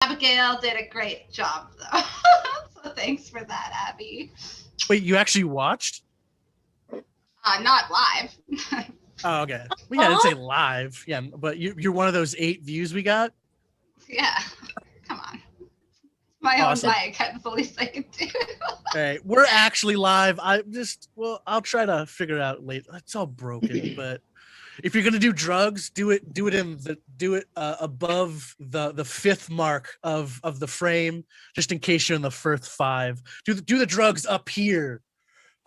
Abigail did a great job, though. So thanks for that, Abby. Wait, you actually watched? Not live. Oh, okay. Well, yeah, I didn't say live. Yeah, but you're one of those 8 views we got. Yeah, come on. My Awesome. own mic, I fully say it too. All right, we're actually live. I'll try to figure it out later. It's all broken, but if you're gonna do drugs, do it above the fifth mark of the frame, just in case you're in the first 5. Do the drugs up here,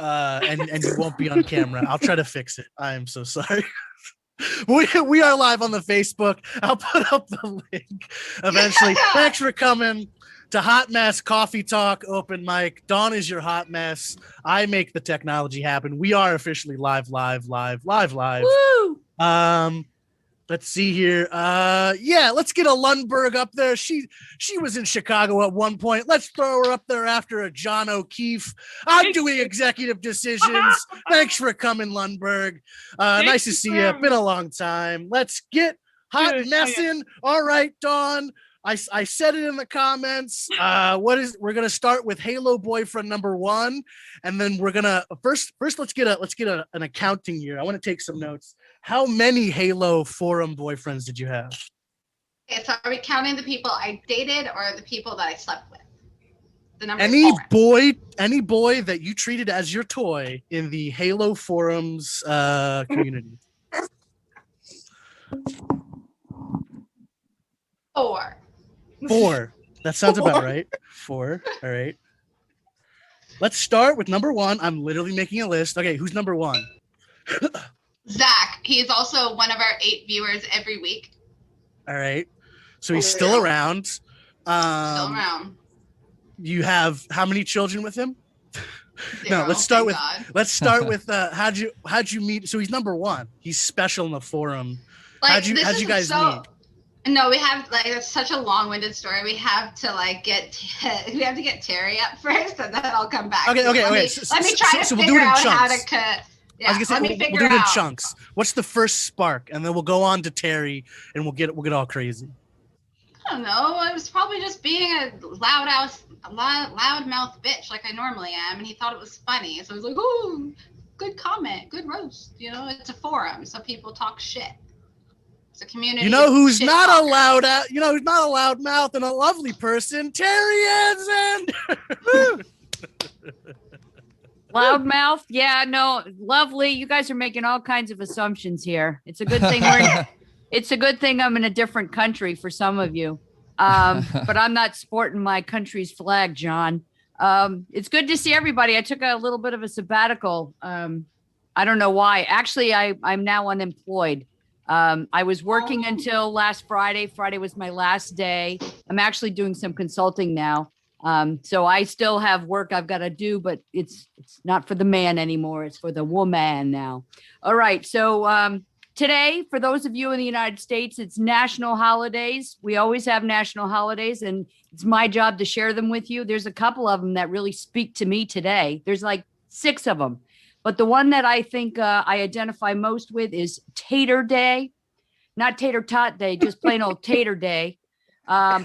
and you won't be on camera. I'll try to fix it. I am so sorry. We are live on the Facebook. I'll put up the link eventually. Thanks for coming to Hot Mess Coffee Talk Open Mic. Dawn is your hot mess. I make the technology happen. We are officially live. Woo! Let's see here. Let's get a Lundberg up there. She was in Chicago at one point. Let's throw her up there after a John O'Keefe. I'm doing executive decisions. Thanks for coming, Lundberg. Nice to see you. Been a long time. Let's get hot messing. All right, Dawn. I said it in the comments. We're gonna start with Halo boyfriend number 1, and then we're gonna first let's get an accounting year. I want to take some notes. How many Halo forum boyfriends did you have? Okay, so are we counting the people I dated or the people that I slept with? The number Any boy that you treated as your toy in the Halo forums community. 4. That sounds about right. 4. All right. Let's start with number 1. I'm literally making a list. Okay, who's number 1? Zach. He's also one of our 8 viewers every week. All right. So he's still around. Still around. You have how many children with him? 0, no, let's start with how'd you meet? So he's number 1. He's special in the forum. Like, how'd you guys meet? No, we have it's such a long-winded story. We have to get Terry up first, and then I'll come back. Okay. Let me try to figure out how to cut. Yeah, I was gonna say we'll do it in chunks. What's the first spark, and then we'll go on to Terry, and we'll get all crazy. I don't know. It was probably just being a loudmouth bitch like I normally am, and he thought it was funny. So I was like, "Ooh, good comment, good roast." It's a forum, so people talk shit. It's a community. Who's not a loud mouth and a lovely person? Terry Anson. Loudmouth, yeah, no, lovely. You guys are making all kinds of assumptions here. It's a good thing I'm in a different country for some of you, but I'm not sporting my country's flag, John. It's good to see everybody. I took a little bit of a sabbatical. I don't know why. Actually, I'm now unemployed. I was working until last Friday. Friday was my last day. I'm actually doing some consulting now. So I still have work I've got to do, but it's not for the man anymore. It's for the woman now. All right. So today, for those of you in the United States, it's national holidays. We always have national holidays, and it's my job to share them with you. There's a couple of them that really speak to me today. There's like 6 of them. But the one that I think I identify most with is Tater Day. Not Tater Tot Day, just plain old Tater Day.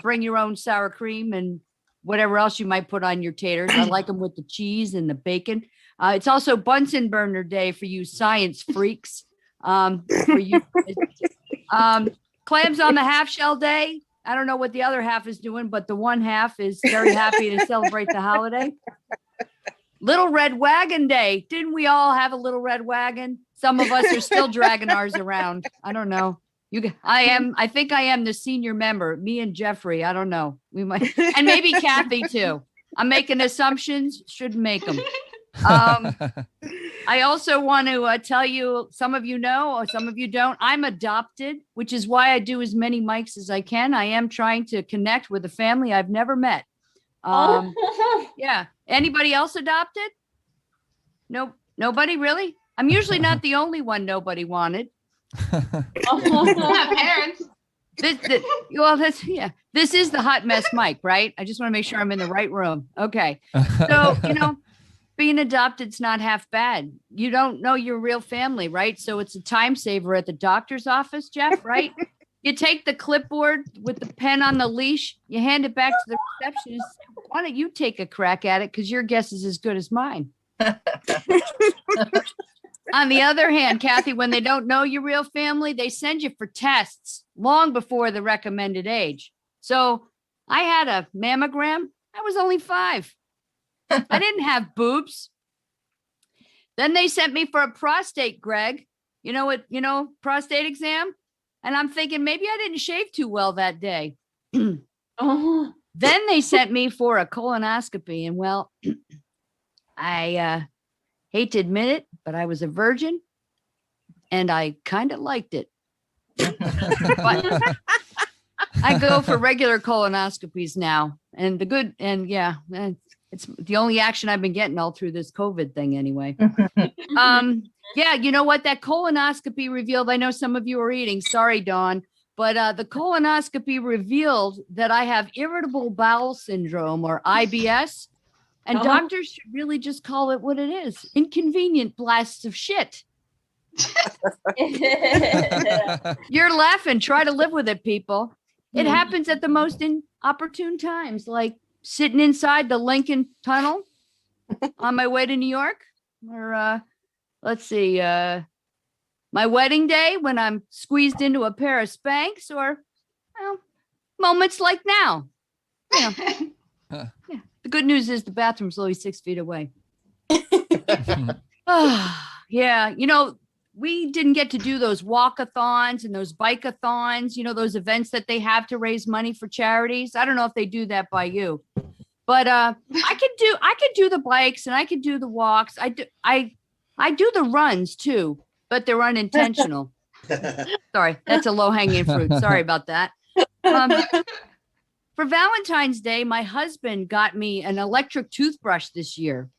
Bring your own sour cream and whatever else you might put on your taters. I like them with the cheese and the bacon. It's also Bunsen burner day for you science freaks. Clams on the half shell day. I don't know what the other half is doing, but the one half is very happy to celebrate the holiday. Little Red Wagon Day. Didn't we all have a little red wagon? Some of us are still dragging ours around. I don't know. I think I am the senior member. Me and Jeffrey. I don't know. We might, and maybe Kathy too. I'm making assumptions. Shouldn't make them. I also want to tell you, some of you know, or some of you don't. I'm adopted, which is why I do as many mics as I can. I am trying to connect with a family I've never met. Yeah. Anybody else adopted? Nope. Nobody really? I'm usually not the only one nobody wanted. Parents. This is the hot mess mic, right? I just want to make sure I'm in the right room. Okay. So, being adopted's not half bad. You don't know your real family, right? So it's a time saver at the doctor's office, Jeff, right? You take the clipboard with the pen on the leash, you hand it back to the receptionist. Why don't you take a crack at it? Because your guess is as good as mine. On the other hand, Kathy, when they don't know your real family, they send you for tests long before the recommended age. So I had a mammogram. I was only 5. I didn't have boobs. Then they sent me for a prostate, Greg. You know what, prostate exam? And I'm thinking maybe I didn't shave too well that day. Oh. Then they sent me for a colonoscopy. And well, I hate to admit it, but I was a virgin and I kind of liked it. But I go for regular colonoscopies now. And it's the only action I've been getting all through this COVID thing anyway. Yeah, you know what? That colonoscopy revealed, I know some of you are eating. Sorry, Dawn. But the colonoscopy revealed that I have irritable bowel syndrome or IBS. And doctors should really just call it what it is. Inconvenient blasts of shit. You're laughing. Try to live with it, people. It happens at the most inopportune times, like sitting inside the Lincoln Tunnel on my way to New York. Or, let's see, my wedding day when I'm squeezed into a pair of Spanx, or moments like now. Yeah. The good news is the bathroom's only 6 feet away. Yeah, we didn't get to do those walkathons and those bike-a-thons, those events that they have to raise money for charities. I don't know if they do that by you, but I could do the bikes and I could do the walks. I do the runs too, but they're unintentional. Sorry, that's a low-hanging fruit. Sorry about that. For Valentine's Day, my husband got me an electric toothbrush this year,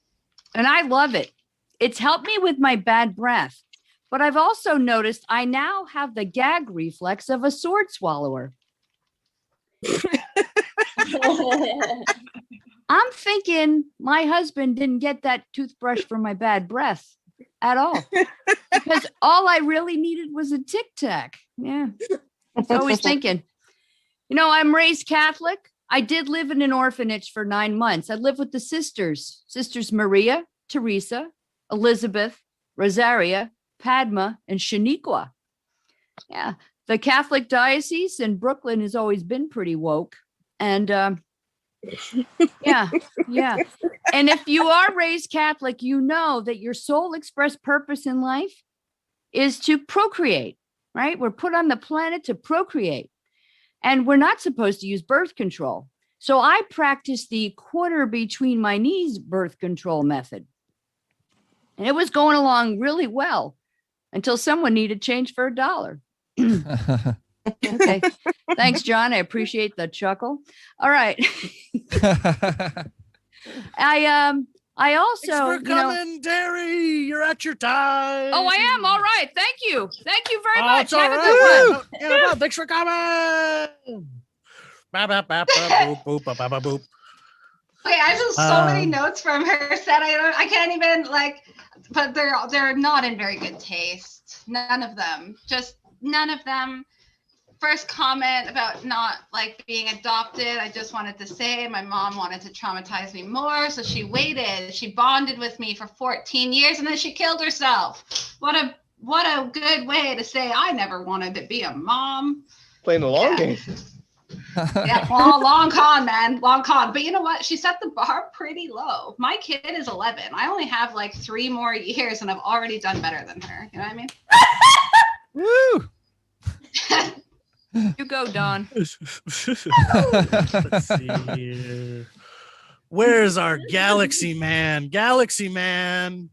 and I love it. It's helped me with my bad breath, but I've also noticed I now have the gag reflex of a sword swallower. I'm thinking my husband didn't get that toothbrush for my bad breath at all, because all I really needed was a Tic Tac. Yeah, it's always thinking. I'm raised Catholic. I did live in an orphanage for 9 months. I lived with the sisters Maria, Teresa, Elizabeth, Rosaria, Padma, and Shaniqua. Yeah, the Catholic diocese in Brooklyn has always been pretty woke. And yeah. And if you are raised Catholic, you know that your sole express purpose in life is to procreate, right? We're put on the planet to procreate. And we're not supposed to use birth control. So I practiced the quarter between my knees birth control method. And it was going along really well until someone needed change for $1. Okay. Thanks, John. I appreciate the chuckle. All right. I also, Thanks for coming, Derry. You're at your time. Oh, I am. All right. Thank you. Thank you very much. It's all Have a right. good one. Yeah, thanks for coming. Bop, bop, bop, bop, boop, boop, bop, bop, boop. Okay, I have so many notes from her set. I can't even but they're not in very good taste. None of them. Just none of them. First comment about not being adopted. I just wanted to say my mom wanted to traumatize me more, so she waited. She bonded with me for 14 years, and then she killed herself. What a good way to say I never wanted to be a mom. Playing the long game. Yeah, long con, man, long con. But you know what? She set the bar pretty low. My kid is 11. I only have 3 more years, and I've already done better than her. You know what I mean? Woo! You go, Don. Let's see here. Where's our Galaxy Man? Galaxy Man.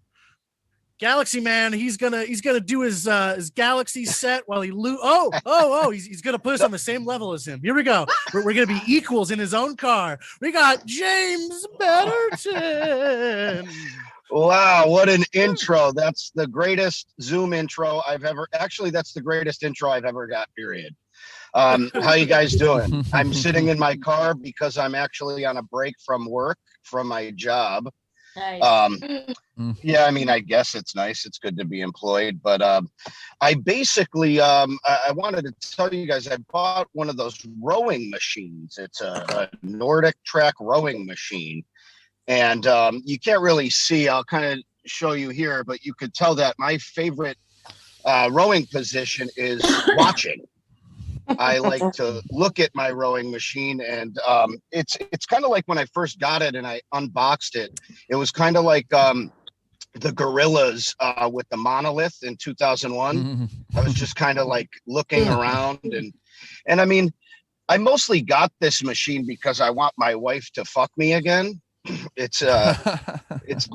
He's gonna do his Galaxy set while he he's gonna put us on the same level as him. Here we go. We're gonna be equals in his own car. We got James Betterton. Wow, what an intro. That's the greatest Zoom intro I've ever, actually, that's the greatest intro I've ever got, period. How you guys doing? I'm sitting in my car because I'm actually on a break from work, from my job. Nice. Yeah, I mean, I guess it's nice. It's good to be employed, but I basically I wanted to tell you guys I bought one of those rowing machines. It's a Nordic track rowing machine, and you can't really see. I'll kind of show you here, but you could tell that my favorite rowing position is watching. I like to look at my rowing machine, and it's kind of like when I first got it and I unboxed it. It was kind of like the Gorillas with the monolith in 2001. I was just kind of like looking around, and I mean, I mostly got this machine because I want my wife to fuck me again. It's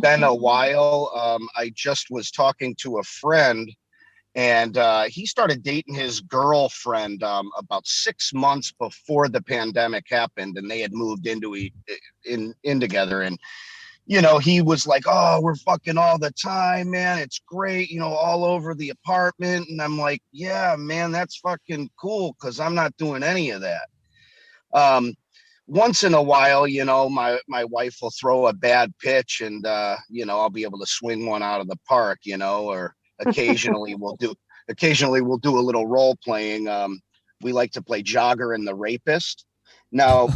been a while. I just was talking to a friend, and he started dating his girlfriend about 6 months before the pandemic happened, and they had moved in together. And you know, he was like, "Oh, we're fucking all the time, man. It's great, you know, all over the apartment." And I'm like, "Yeah, man, that's fucking cool, because I'm not doing any of that." Once in a while, you know, my wife will throw a bad pitch, and you know, I'll be able to swing one out of the park, you know, or occasionally we'll do a little role playing. We like to play Jogger and the Rapist. Now,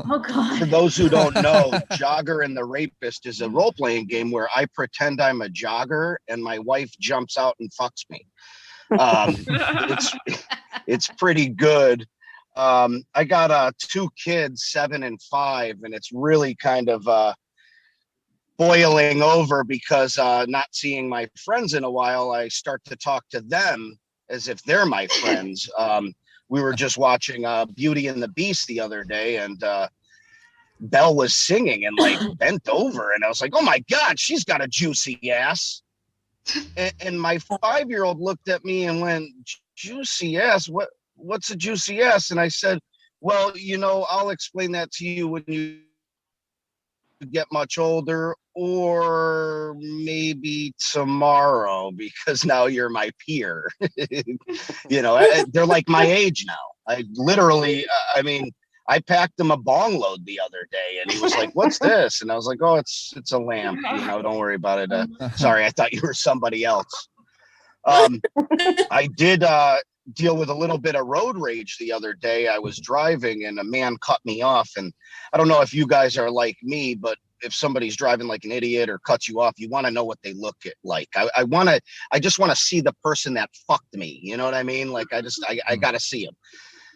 Oh God. for those who don't know, Jogger and the Rapist is a role-playing game where I pretend I'm a jogger and my wife jumps out and fucks me. It's pretty good. I got 2 kids, 7 and 5, and it's really kind of boiling over because not seeing my friends in a while, I start to talk to them as if they're my friends. We were just watching Beauty and the Beast the other day, and Belle was singing and like bent over, and I was like, "Oh my God, she's got a juicy ass." And my 5-year-old looked at me and went, "Juicy ass? What's a juicy ass?" And I said, "Well, you know, I'll explain that to you when you get much older, or maybe tomorrow, because now you're my peer." You know, they're like my age now. I literally, I mean, I packed him a bong load the other day, and he was like, "What's this?" And I was like, "Oh, it's a lamp. You know, don't worry about it. Sorry, I thought you were somebody else." I did deal with a little bit of road rage the other day. I was driving, and a man cut me off, and I don't know if you guys are like me, but if somebody's driving like an idiot or cuts you off, you want to know what they look like. I just want to see the person that fucked me. You know what I mean? Like, I got to see him.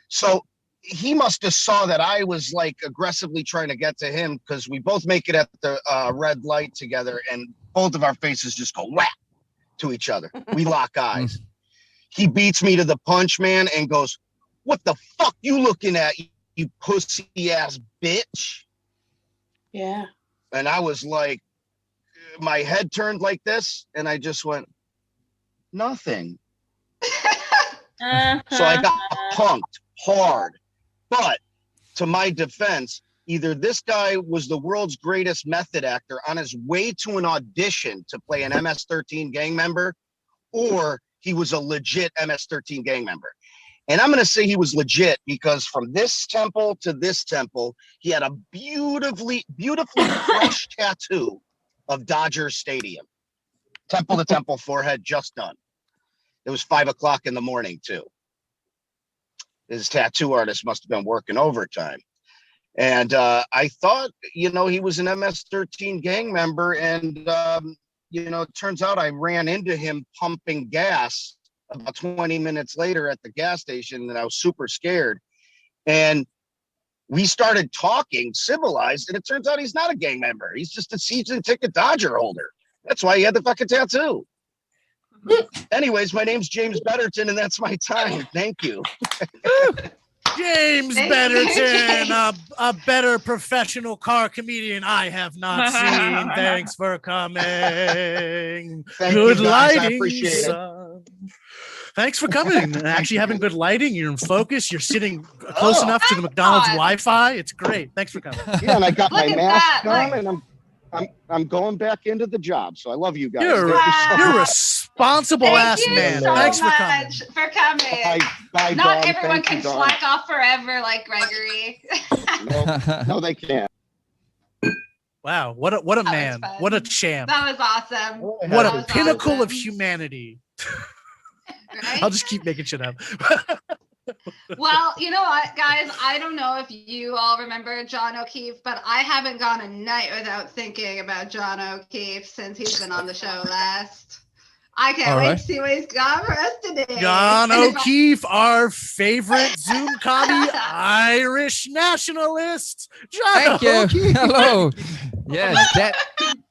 So he must have saw that I was like aggressively trying to get to him, because we both make it at the red light together, and both of our faces just go whack to each other. We lock eyes. He beats me to the punch, man, and goes, "What the fuck you looking at, you pussy ass bitch?" Yeah. And I was like, my head turned like this, and I just went, "Nothing." So I got punked hard. But to my defense, either this guy was the world's greatest method actor on his way to an audition to play an MS-13 gang member, or he was a legit MS-13 gang member. And I'm going to say he was legit, because from this temple to this temple, he had a beautifully fresh tattoo of Dodger Stadium. Temple to temple, forehead, just done. It was 5 o'clock in the morning, too. His tattoo artist must have been working overtime. And I thought, you know, he was an MS-13 gang member. And, you know, it turns out I ran into him pumping gas about 20 minutes later at the gas station, and I was super scared. And we started talking civilized, and it turns out he's not a gang member. He's just a season ticket Dodger holder. That's why he had the fucking tattoo. Anyways, my name's James Betterton, and that's my time. Thank you. James Betterton, a better professional car comedian I have not seen. Thanks for coming. Thank Good you guys. I lighting, appreciate it. son. Thanks for coming. Actually having good lighting. You're in focus. You're sitting close enough to the McDonald's God. Wi-Fi. It's great. Thanks for coming. Yeah, and I got my Look at mask that, on, like- and I'm going back into the job. So I love you guys. You're Thank you so a much. responsible Thank ass you man. so Thanks for coming. much for coming. Bye, Not Dawn. everyone Thank can you, Dawn. slack off forever like Gregory. No, they can't. Wow, what a That was man. fun. What a champ. That was awesome. What That a was pinnacle of awesome. humanity. Right? I'll just keep making shit up. Well, you know what, guys? I don't know if you all remember John O'Keefe, but I haven't gone a night without thinking about John O'Keefe since he's been on the show last. I can't All wait right. to see what he's got for us today. John And if I- O'Keefe, our favorite Zoom commie Irish nationalist. John Thank you. O'Keefe. Hello.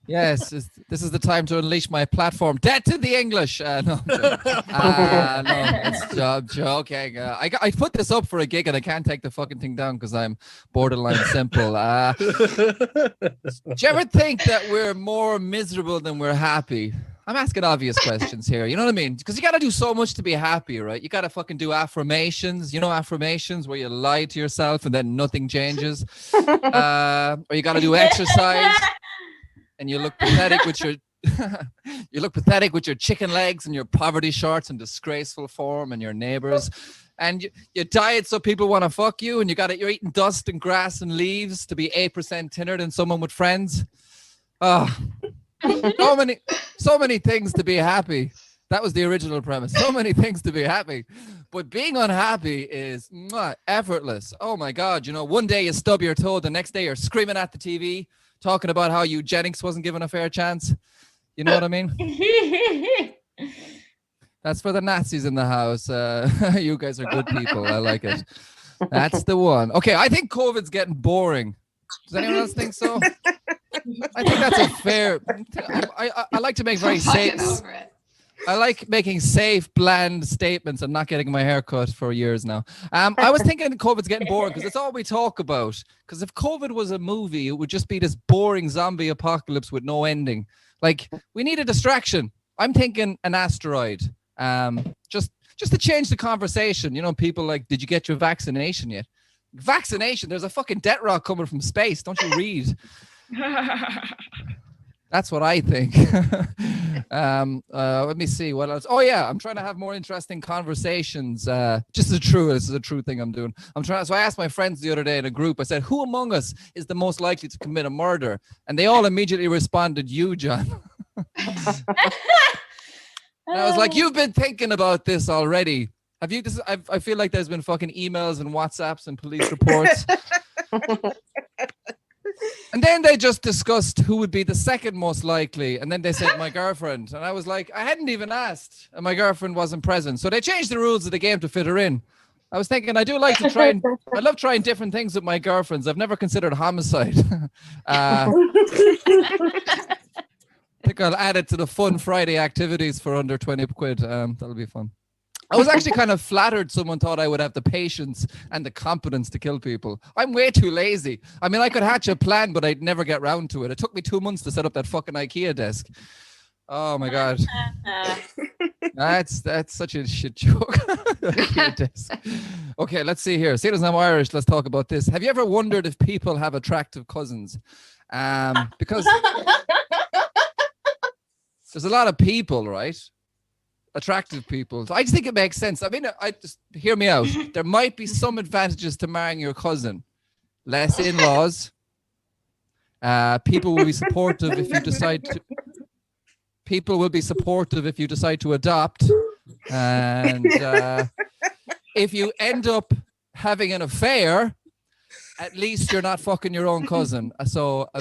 Yes, this is the time to unleash my platform. Debt to the English. No, I'm joking. No, it's joking. I put this up for a gig and I can't take the fucking thing down because I'm borderline simple. Do you ever think that we're more miserable than we're happy? I'm asking obvious questions here. You know what I mean? Because you got to do so much to be happy, right? You got to fucking do affirmations. You know, affirmations where you lie to yourself and then nothing changes. Or you got to do exercise and you look pathetic with your you look pathetic with your chicken legs and your poverty shorts and disgraceful form and your neighbors. And you diet so people want to fuck you, and you're eating dust and grass and leaves to be 8% thinner than someone with friends. Oh, so many things to be happy. That was the original premise. So many things to be happy, but being unhappy is effortless. Oh my God. You know, one day you stub your toe, the next day you're screaming at the TV, talking about how eugenics wasn't given a fair chance. You know what I mean? That's for the Nazis in the house. You guys are good people. I like it. That's the one. Okay. I think COVID's getting boring. Does anyone else think so? I think that's a fair. I like to make very safe. I like making safe, bland statements and not getting my hair cut for years now. I was thinking COVID's getting boring because it's all we talk about. Because if COVID was a movie, it would just be this boring zombie apocalypse with no ending. Like, we need a distraction. I'm thinking an asteroid. Just to change the conversation. You know, people like, did you get your vaccination yet? Vaccination? There's a fucking debt rock coming from space. Don't you read? That's what I think. Let me see what else. Oh yeah, I'm trying to have more interesting conversations. This is a true thing I'm doing. So I asked my friends the other day in a group, I said, who among us is the most likely to commit a murder? And they all immediately responded, you, John. And I was like, you've been thinking about this already. Have you? I feel like there's been fucking emails and WhatsApps and police reports. And then they just discussed who would be the second most likely. And then they said my girlfriend. And I was like, I hadn't even asked. And my girlfriend wasn't present. So they changed the rules of the game to fit her in. I was thinking, I do like to try and I love trying different things with my girlfriends. I've never considered homicide. I think I'll add it to the fun Friday activities for under 20 quid. That'll be fun. I was actually kind of flattered someone thought I would have the patience and the competence to kill people. I'm way too lazy. I mean, I could hatch a plan, but I'd never get round to it. It took me 2 months to set up that fucking IKEA desk. Oh my God. That's such a shit joke. IKEA desk. Okay, let's see here. Seeing as I'm Irish, let's talk about this. Have you ever wondered if people have attractive cousins? Because there's a lot of people, right? Attractive people. So I just think it makes sense. I mean, just hear me out. There might be some advantages to marrying your cousin. Less in-laws. People will be supportive if you decide to. People will be supportive if you decide to adopt. And if you end up having an affair, at least you're not fucking your own cousin. So a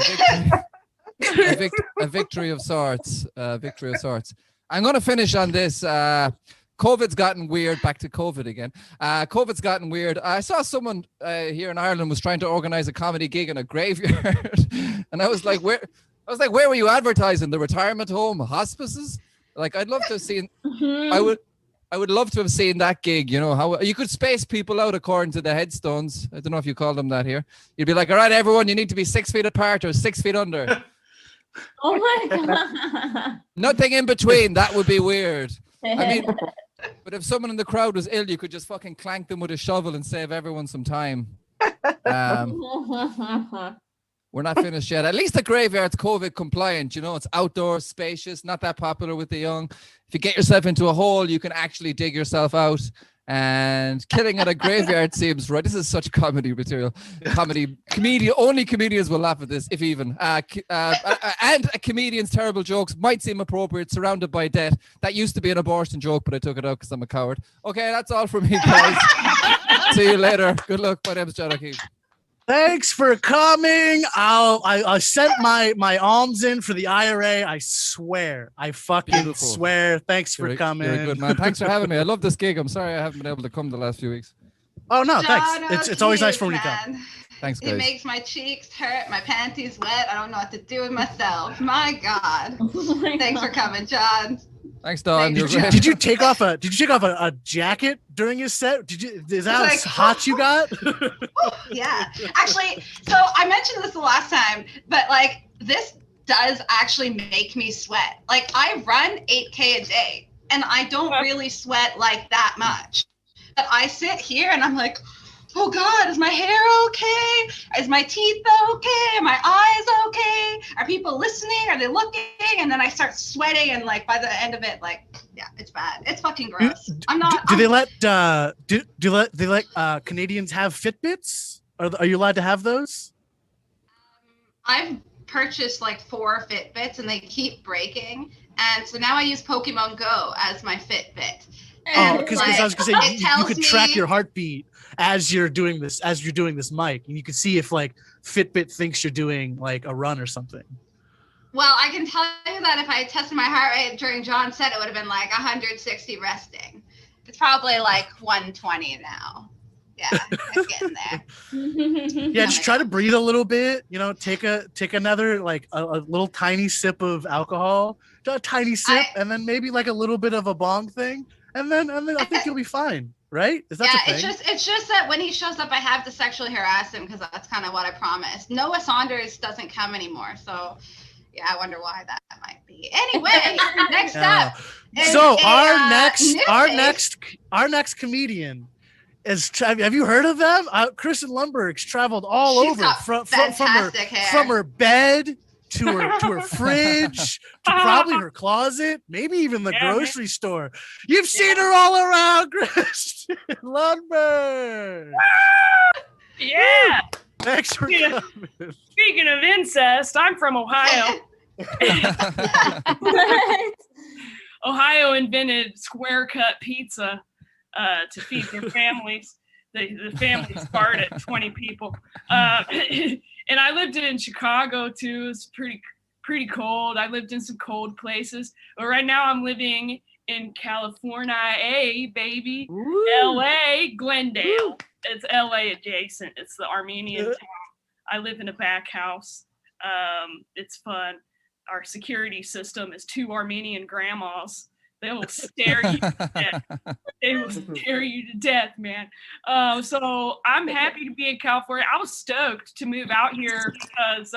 victory of sorts. Victory of sorts. I'm going to finish on this. COVID's gotten weird. Back to COVID again. COVID's gotten weird. I saw someone here in Ireland was trying to organize a comedy gig in a graveyard. And I was like, where were you advertising? The retirement home, hospices? Like, I'd love to have seen, I would love to have seen that gig. You know, how you could space people out according to the headstones. I don't know if you call them that here. You'd be like, all right, everyone, you need to be 6 feet apart or 6 feet under. Oh my God. Nothing in between. That would be weird. I mean, but if someone in the crowd was ill, you could just fucking clank them with a shovel and save everyone some time. We're not finished yet. At least the graveyard's COVID compliant. You know, it's outdoors, spacious, not that popular with the young. If you get yourself into a hole, you can actually dig yourself out. and killing at a graveyard seems right. This is such comedy material. Only comedians will laugh at this, if even. And a comedian's terrible jokes might seem appropriate, surrounded by death. That used to be an abortion joke, but I took it out because I'm a coward. Okay, that's all from me, guys. See you later. Good luck. My name's John O'Keefe. Thanks for coming. I sent my alms in for the IRA. I swear. I fucking Beautiful. swear. Thanks for coming. You're a good man. Thanks for having me. I love this gig. I'm sorry I haven't been able to come the last few weeks. Oh no, John thanks. It's always nice for when you come. man. Thanks, It guys. makes my cheeks hurt, my panties wet. I don't know what to do with myself. My God. Oh my Thanks for God. coming, John. Thanks, Don. You're great. Did you take off a jacket during his set? Is that Like- how hot you got? Yeah. Actually, so I mentioned this the last time, but like this does actually make me sweat. Like I run 8K a day and I don't really sweat like that much. But I sit here and I'm like, oh God, is my hair okay? Is my teeth okay? Are my eyes okay? Are people listening? Are they looking? And then I start sweating and like by the end of it, like, yeah, it's bad. It's fucking gross. I'm not. Do they let Canadians have Fitbits? Are you allowed to have those? I've purchased like 4 Fitbits and they keep breaking. And so now I use Pokemon Go as my Fitbit. Oh, And, because like, I was gonna say it you tells could track me- your heartbeat as you're doing this mic, and you can see if like Fitbit thinks you're doing like a run or something. Well, I can tell you that if I tested my heart rate during John's set, it would have been like 160 resting. It's probably like 120 now. Yeah, it's getting there. Yeah, just try to breathe a little bit. You know, take another like a little tiny sip of alcohol, just a tiny sip, and then maybe like a little bit of a bong thing, and then I think you'll be fine, right? Is that Yeah, the thing? it's just that when he shows up, I have to sexually harass him because that's kind of what I promised. Noah Saunders doesn't come anymore, so yeah, I wonder why that might be. Anyway, next up. is So a, our new next comedian is. Have you heard of them? Kristen Lundberg's traveled all She's over got from fantastic hair. her bed to her fridge to probably her closet, maybe even the grocery store. You've seen her all around, Kristen Lundberg. Yeah. Thanks for Yeah. coming. Speaking of incest, I'm from Ohio. What? Ohio invented square cut pizza to feed their families. The family started at 20 people. And I lived in Chicago too. It's pretty cold. I lived in some cold places. But right now I'm living in California, baby. Woo. LA, Glendale. It's LA adjacent. It's the Armenian town. I live in a back house. It's fun. Our security system is 2 Armenian grandmas. They will stare you to death. They will stare you to death, man. So I'm happy to be in California. I was stoked to move out here because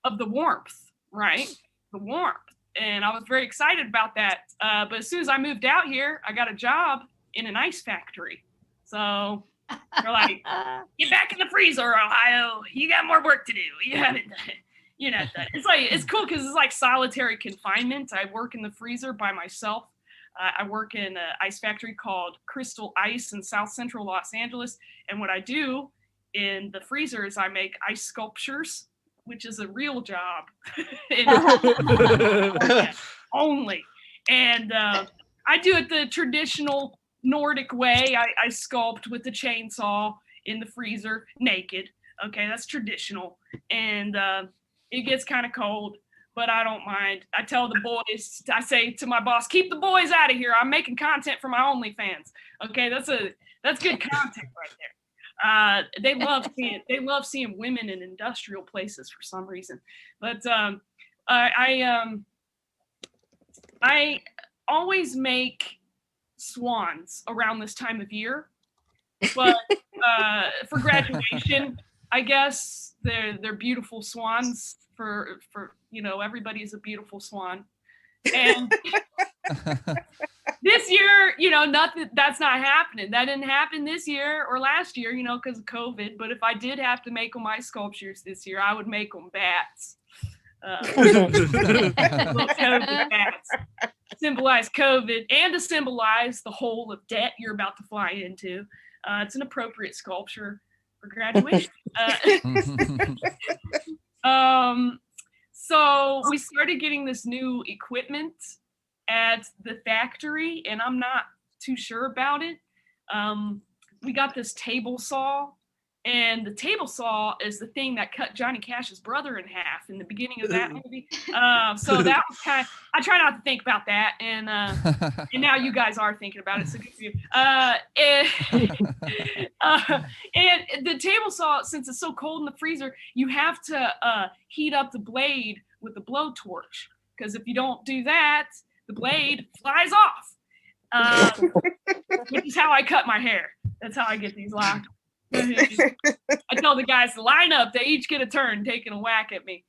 of the warmth, right? The warmth. And I was very excited about that. But as soon as I moved out here, I got a job in an ice factory. So they're like, get back in the freezer, Ohio. You got more work to do. You haven't done it. You're not done. It's cool because it's like solitary confinement. I work in the freezer by myself. I work in an ice factory called Crystal Ice in South Central Los Angeles. And what I do in the freezer is I make ice sculptures, which is a real job. Only. And I do it the traditional Nordic way. I sculpt with the chainsaw in the freezer naked. Okay, that's traditional. And it gets kind of cold, but I don't mind. I tell the boys, I say to my boss, keep the boys out of here. I'm making content for my OnlyFans. Okay, that's good content right there. They love seeing women in industrial places for some reason. But I always make swans around this time of year. But for graduation, I guess they're beautiful swans for everybody's a beautiful swan. And this year, that's not happening. That didn't happen this year or last year, because of COVID. But if I did have to make them ice sculptures this year, I would make them bats. Little COVID hats. Symbolize COVID and to symbolize the hole of debt you're about to fly into. It's an appropriate sculpture for graduation. So we started getting this new equipment at the factory, and I'm not too sure about it. We got this table saw, and the table saw is the thing that cut Johnny Cash's brother in half in the beginning of that movie. So that was kind of, I try not to think about that, and now you guys are thinking about it, so good for you. And the table saw, since it's so cold in the freezer, you have to heat up the blade with a blowtorch, because if you don't do that, the blade flies off. Which is how I cut my hair. That's how I get these locked. I tell the guys to line up. They each get a turn taking a whack at me.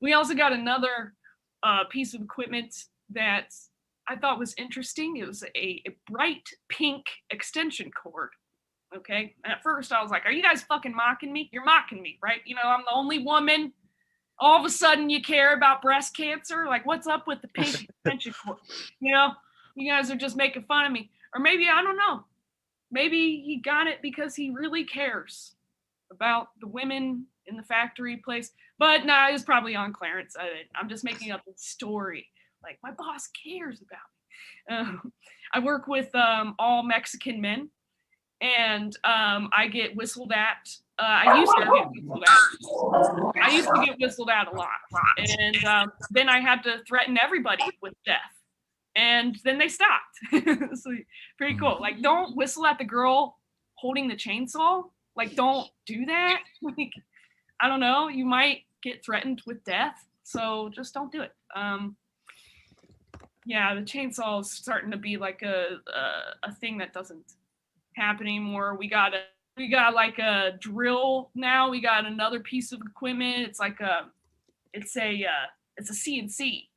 We also got another piece of equipment that I thought was interesting. It was a bright pink extension cord. Okay. And at first I was like, are you guys fucking mocking me? You're mocking me, right? You know, I'm the only woman. All of a sudden you care about breast cancer? Like, what's up with the pink extension cord? You know, you guys are just making fun of me. Or maybe, I don't know. Maybe he got it because he really cares about the women in the factory place. But no, it was probably on Clarence. I'm just making up a story. Like, my boss cares about me. I work with all Mexican men, and I get whistled at. I used to get whistled at a lot. And then I had to threaten everybody with death. And then they stopped. So pretty cool. Like, don't whistle at the girl holding the chainsaw. Like, don't do that. Like, I don't know. You might get threatened with death. So just don't do it. Yeah, the chainsaw is starting to be like a thing that doesn't happen anymore. We got like a drill now. We got another piece of equipment. It's like it's a CNC.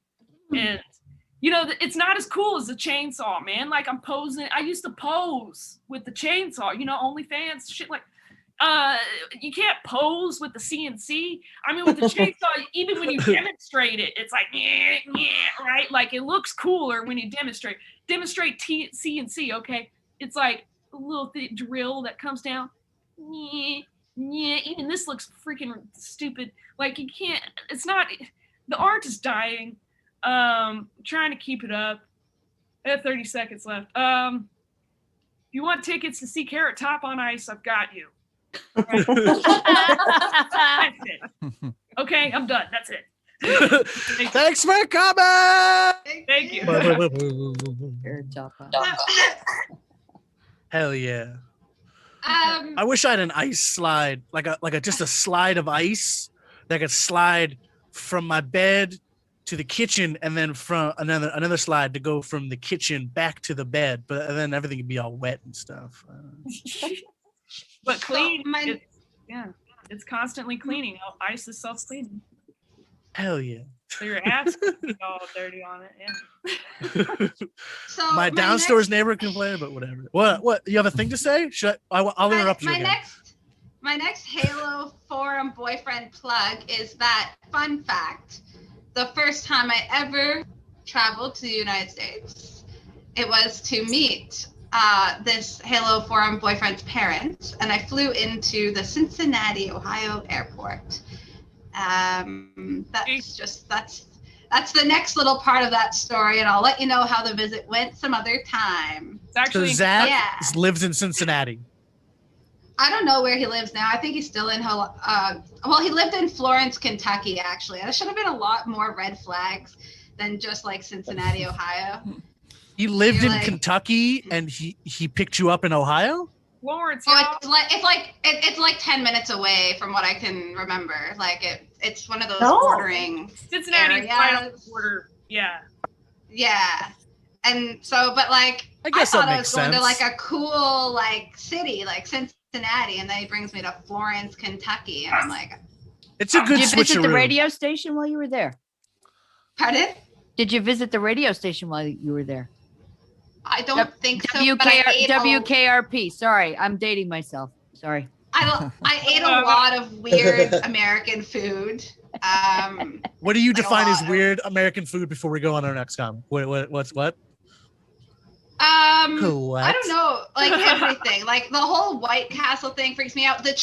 And you know, it's not as cool as the chainsaw, man. Like, I'm posing. I used to pose with the chainsaw, you know, OnlyFans, shit like, you can't pose with the CNC. I mean, with the chainsaw, even when you demonstrate it, it's like, right? Like, it looks cooler when you demonstrate CNC, okay? It's like a little drill that comes down. Even this looks freaking stupid. Like, you can't, it's not, the art is dying. Trying to keep it up. I have 30 seconds left. If you want tickets to see Carrot Top on Ice, I've got you. Right. That's it. Okay, I'm done. That's it. Thanks for coming. Thank you. Hell yeah. Um, I wish I had an ice slide, like just a slide of ice that could slide from my bed to the kitchen, and then from another slide to go from the kitchen back to the bed, but then everything would be all wet and stuff. But clean. So it's constantly cleaning. Ice is self-cleaning. Hell yeah. So your ass can be all dirty on it. Yeah. so My downstairs neighbor complained, but whatever. What? You have a thing to say? I'll interrupt you again. My next Halo Forum boyfriend plug is that, fun fact, the first time I ever traveled to the United States, it was to meet this Halo Forum boyfriend's parents, and I flew into the Cincinnati, Ohio airport. That's the next little part of that story, and I'll let you know how the visit went some other time. It's actually, so Zach lives in Cincinnati. I don't know where he lives now. I think he's still in he lived in Florence, Kentucky, actually. There should have been a lot more red flags than just like Cincinnati, Ohio. He lived in Kentucky and he picked you up in Ohio? Florence. Oh, it's like 10 minutes away from what I can remember. Like it's one of those bordering Cincinnati right on the border. Yeah. Yeah. And so, but like I guess thought that I makes was going sense. to like a cool like city like Cincinnati, and then he brings me to Florence, Kentucky, and I'm like, it's a good Did you visit the switcheroo. radio station while you were there? pardon? Did you visit the radio station while you were there? I don't think so. But I ate WKRP. Sorry, I'm dating myself. Sorry. I ate a lot of weird American food. What do you Like a define as lot. weird American food before we go on our next comment? What's what? I Correct. don't know, like everything. Like the whole White Castle thing freaks me out. The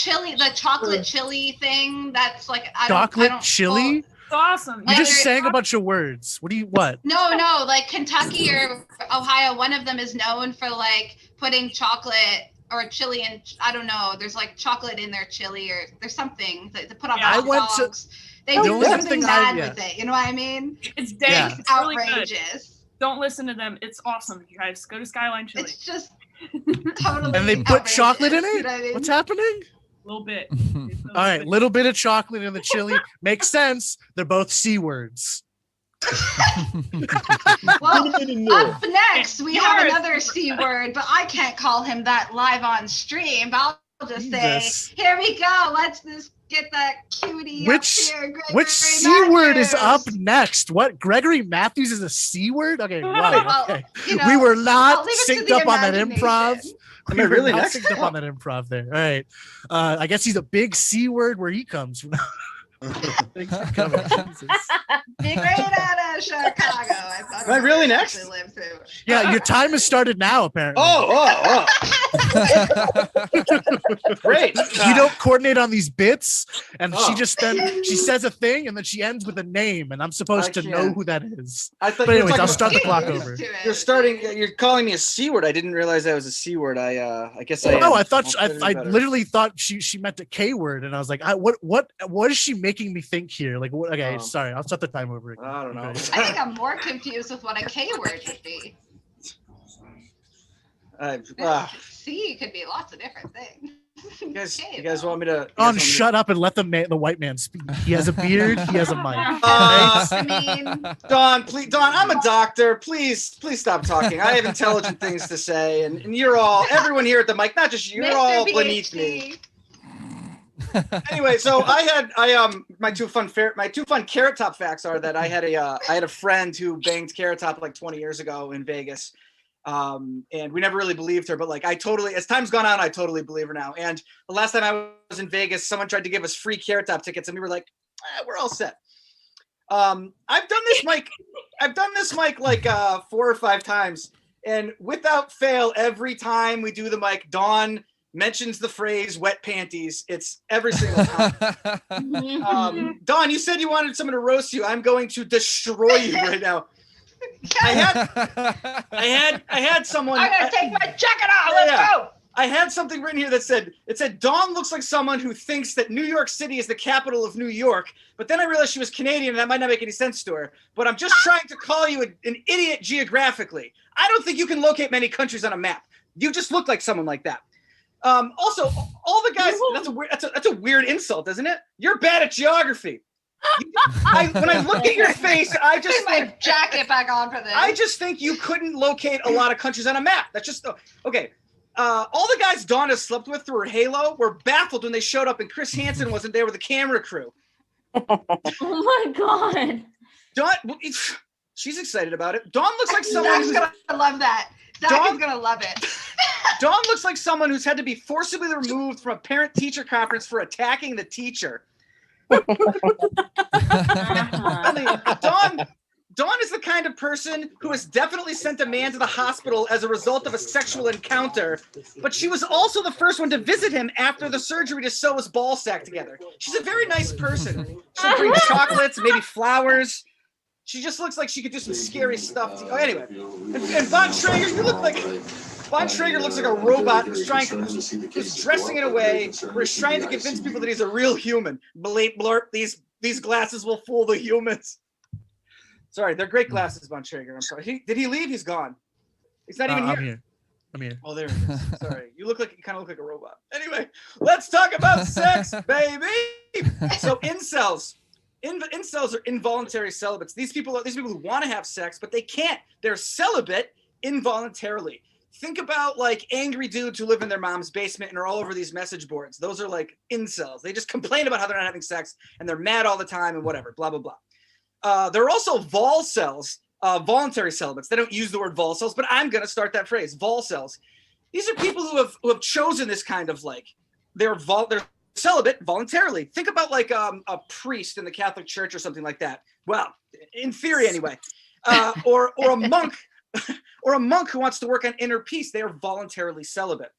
chocolate chili thing. That's like Chocolate I don't, chili? It's awesome. You Like, just there's- sang a bunch of words. What? No, like Kentucky or Ohio, one of them is known for like putting chocolate or chili in, I don't know, there's like chocolate in their chili or there's something that they put on Yeah. hot I went to- dogs. They The do only something thing bad yeah. with it, you know what I mean? It's Yeah. dank. It's really good. Outrageous. Don't listen to them. It's awesome, you guys. Go to Skyline Chili. It's just totally And they put outrageous, chocolate in you it? know what I mean? What's happening? A little bit. All right, little bit of chocolate in the chili. Makes sense. They're both C words. Well, up next, we have Yours. another C word, but I can't call him that live on stream. I'll just say, Jesus. here we go. Let's just get that cutie Which- up here. Gregory Which C word is up Matthews. next? What? Gregory Matthews is a C word? Okay, right. Well, Okay. you know, We were I'll not leave it to synced the up on that improv. imagination. Am I really Not next? synced up on that improv there. All right. I guess he's a big C word where he comes from. Thanks for coming. Jesus. Straight out of Chicago. Am I really next? Live through. Yeah, your time has started now, apparently. Oh. Great. You don't coordinate on these bits, and she Oh. just she says a thing, and then she ends with a name, and I'm supposed to know can't. who that is. I thought But you were anyways, I'll talking start the about- clock Get over. used to it. You're starting. You're calling me a C word. I didn't realize that was a C word. I guess I. No, am. I thought I'll try to do I better. literally thought she meant a K word, and I was like, what is she making me think here? Like, what? Okay, Oh. sorry, I'll start the time over again. I don't know. Okay. I think I'm more confused with what a K word would be. C could be lots of different things. You guys, K, you guys though. want me to? On, shut up and let the white man speak. He has a beard. He has a mic. I mean, Don, please, Don. I'm a doctor. Please stop talking. I have intelligent things to say, and you're all, everyone here at the mic, not just you, you're all Mr. beneath me. PhD. Anyway, so my two fun Carrot Top facts are that I had a friend who banged Carrot Top like 20 years ago in Vegas. And we never really believed her, but like as time's gone on, I totally believe her now. And the last time I was in Vegas, someone tried to give us free Carrot Top tickets, and we were like, we're all set. I've done this mic like 4 or 5 times, and without fail, every time we do the mic, Dawn mentions the phrase "wet panties." It's every single time. Dawn, you said you wanted someone to roast you. I'm going to destroy you right now. I had someone. I'm gonna take my jacket off. Yeah, Let's yeah. go. I had something written here that said, Dawn looks like someone who thinks that New York City is the capital of New York, but then I realized she was Canadian and that might not make any sense to her. But I'm just trying to call you an idiot geographically. I don't think you can locate many countries on a map. You just look like someone like that. Also, all the guys, that's a weird insult, isn't it? You're bad at geography. When I look at your face, I just Put my think jacket back on for this. I just think you couldn't locate a lot of countries on a map. That's just okay. All the guys Dawn has slept with through her Halo were baffled when they showed up and Chris Hansen wasn't there with the camera crew. Oh my god. Dawn, she's excited about it. Dawn looks like someone Zach's who's gonna love that. Zach Dawn- is gonna love it. Dawn looks like someone who's had to be forcibly removed from a parent-teacher conference for attacking the teacher. I mean, Dawn is the kind of person who has definitely sent a man to the hospital as a result of a sexual encounter, but she was also the first one to visit him after the surgery to sew his ball sack together. She's a very nice person. She'll bring chocolates, maybe flowers. She just looks like she could do some scary stuff. Anyway, and Von Traeger, you look like Von Traeger looks like a robot who's dressing in a way where he's trying to convince people that he's a real human. Bleep blurp, these glasses will fool the humans. Sorry, they're great glasses, Von Traeger. I'm sorry. Did he leave? He's gone. He's not even here. I'm here. Oh, there he is. Sorry. You kind of look like a robot. Anyway, let's talk about sex, baby. So incels. Incels are involuntary celibates. These people who want to have sex, but they can't. They're celibate involuntarily. Think about like angry dudes who live in their mom's basement and are all over these message boards. Those are like incels. They just complain about how they're not having sex and they're mad all the time and whatever, blah, blah, blah. There are also volcels, voluntary celibates. They don't use the word volcels, but I'm going to start that phrase, volcels. These are people who have chosen this kind of like they're celibate voluntarily. Think about like a priest in the Catholic Church or something like that. Well, in theory anyway, or a monk, or a monk who wants to work on inner peace. They are voluntarily celibate.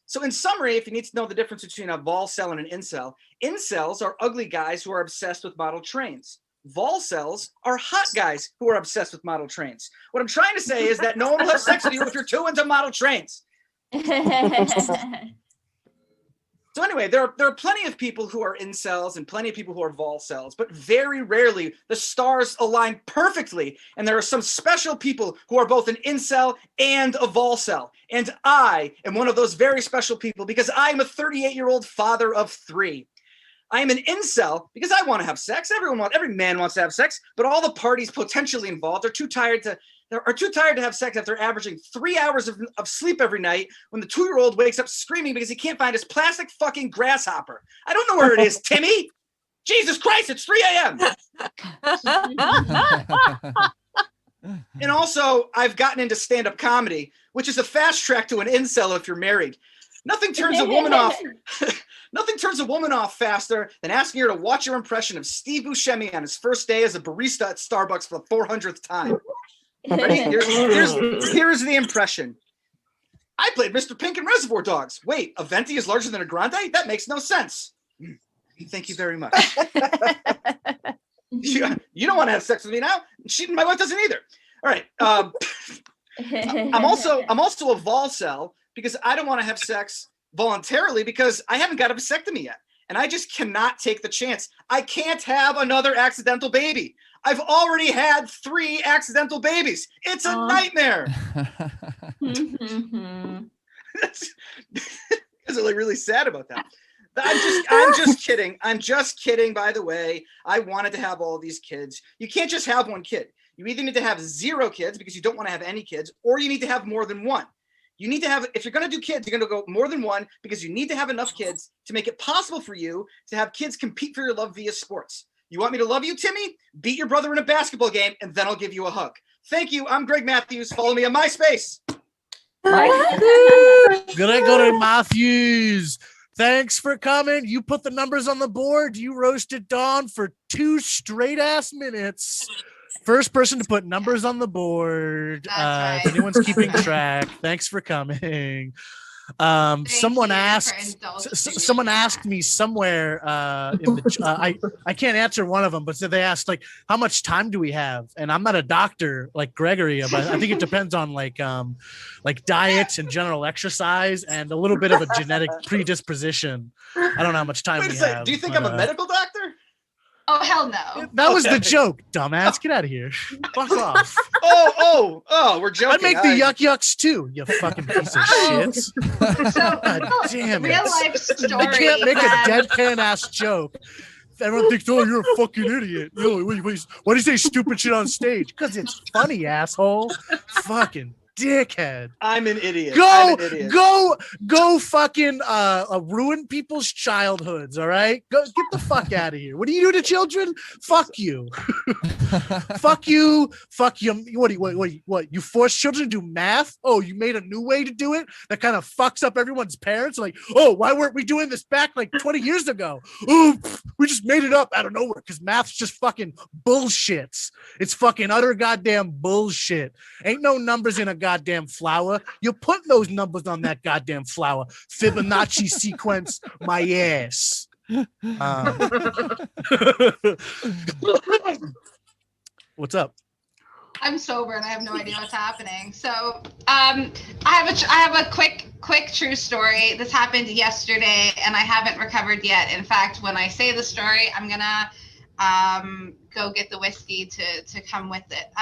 So in summary, if you need to know the difference between a volcel and an incel, incels are ugly guys who are obsessed with model trains. Volcels are hot guys who are obsessed with model trains. What I'm trying to say is that no one will have sex with you if you're too into model trains. So anyway, there are plenty of people who are incels and plenty of people who are volcels, but very rarely the stars align perfectly. And there are some special people who are both an incel and a volcel. And I am one of those very special people because I am a 38-year-old father of 3. I am an incel because I want to have sex. Every man wants to have sex, but all the parties potentially involved are too tired to have sex after averaging 3 hours of sleep every night when the 2-year-old wakes up screaming because he can't find his plastic fucking grasshopper. I don't know where it is, Timmy. Jesus Christ, it's 3 a.m. And also, I've gotten into stand-up comedy, which is a fast track to an incel if you're married. Nothing turns a woman off. Nothing turns a woman off faster than asking her to watch your impression of Steve Buscemi on his first day as a barista at Starbucks for the 400th time. Ready? Here's the impression. I played Mr. Pink in Reservoir Dogs. Wait, a venti is larger than a grande? That makes no sense. Thank you very much. You don't want to have sex with me now? My wife doesn't either. All right. I'm also a volcel because I don't want to have sex voluntarily because I haven't got a vasectomy yet. And I just cannot take the chance. I can't have another accidental baby. I've already had 3 accidental babies. It's a nightmare. You guys are like really sad about that. I'm just kidding. I'm just kidding, by the way. I wanted to have all these kids. You can't just have one kid. You either need to have 0 kids because you don't want to have any kids, or you need to have more than 1. You need to have, if you're going to do kids, you're going to go more than 1 because you need to have enough kids to make it possible for you to have kids compete for your love via sports. You want me to love you, Timmy? Beat your brother in a basketball game, and then I'll give you a hug. Thank you. I'm Greg Matthews. Follow me on MySpace. Gregory Matthews. Thanks for coming. You put the numbers on the board. You roasted Dawn for 2 straight ass minutes. First person to put numbers on the board. That's right. If anyone's keeping track, thanks for coming. Someone asked me somewhere I can't answer one of them, but so they asked like, how much time do we have? And I'm not a doctor like Gregory, but I think it depends on like diets and general exercise and a little bit of a genetic predisposition. I don't know how much time we have. Do you think I'm a medical doctor? Oh, hell no. That was the joke, dumbass. Get out of here. Fuck off. We're joking. I'd make the yuck yucks too, you fucking piece of shit. So, God damn it. real life story. I can't make a deadpan ass joke. Everyone thinks, oh, you're a fucking idiot. Why do you say stupid shit on stage? Because it's funny, asshole. Fucking dickhead. I'm an idiot. Go fucking ruin people's childhoods, all right? Go get the fuck out of here. What do you do to children? Fuck you. Fuck you. Fuck you. What? You force children to do math? Oh, you made a new way to do it that kind of fucks up everyone's parents? Like, oh, why weren't we doing this back like 20 years ago? Oh, we just made it up out of nowhere because math's just fucking bullshits. It's fucking utter goddamn bullshit. Ain't no numbers in a goddamn flower. You put those numbers on that goddamn flower. Fibonacci sequence my ass. What's up? I'm sober and I have no idea what's happening. So I have a quick true story. This happened yesterday and I haven't recovered yet. In fact, when I say the story, I'm gonna go get the whiskey to come with it.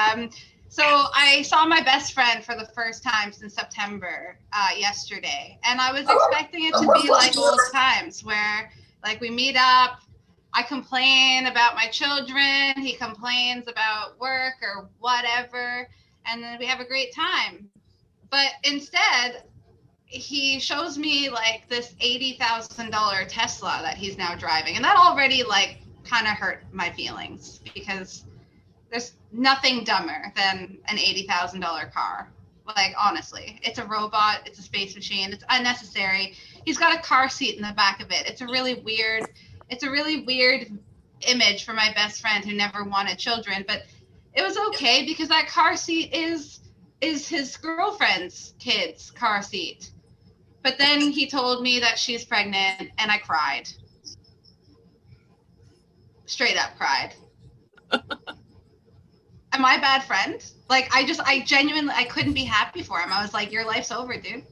So I saw my best friend for the first time since September yesterday, and I was expecting it to be like old times where like we meet up, I complain about my children, he complains about work or whatever, and then we have a great time. But instead, he shows me like this $80,000 Tesla that he's now driving, and that already like kind of hurt my feelings because there's nothing dumber than an $80,000 car. Like, honestly, it's a robot. It's a space machine. It's unnecessary. He's got a car seat in the back of it. It's a really weird image for my best friend who never wanted children. But it was okay because that car seat is his girlfriend's kid's car seat. But then he told me that she's pregnant, and I cried. Straight up cried. Am I a bad friend? Like, I genuinely, I couldn't be happy for him. I was like, your life's over, dude.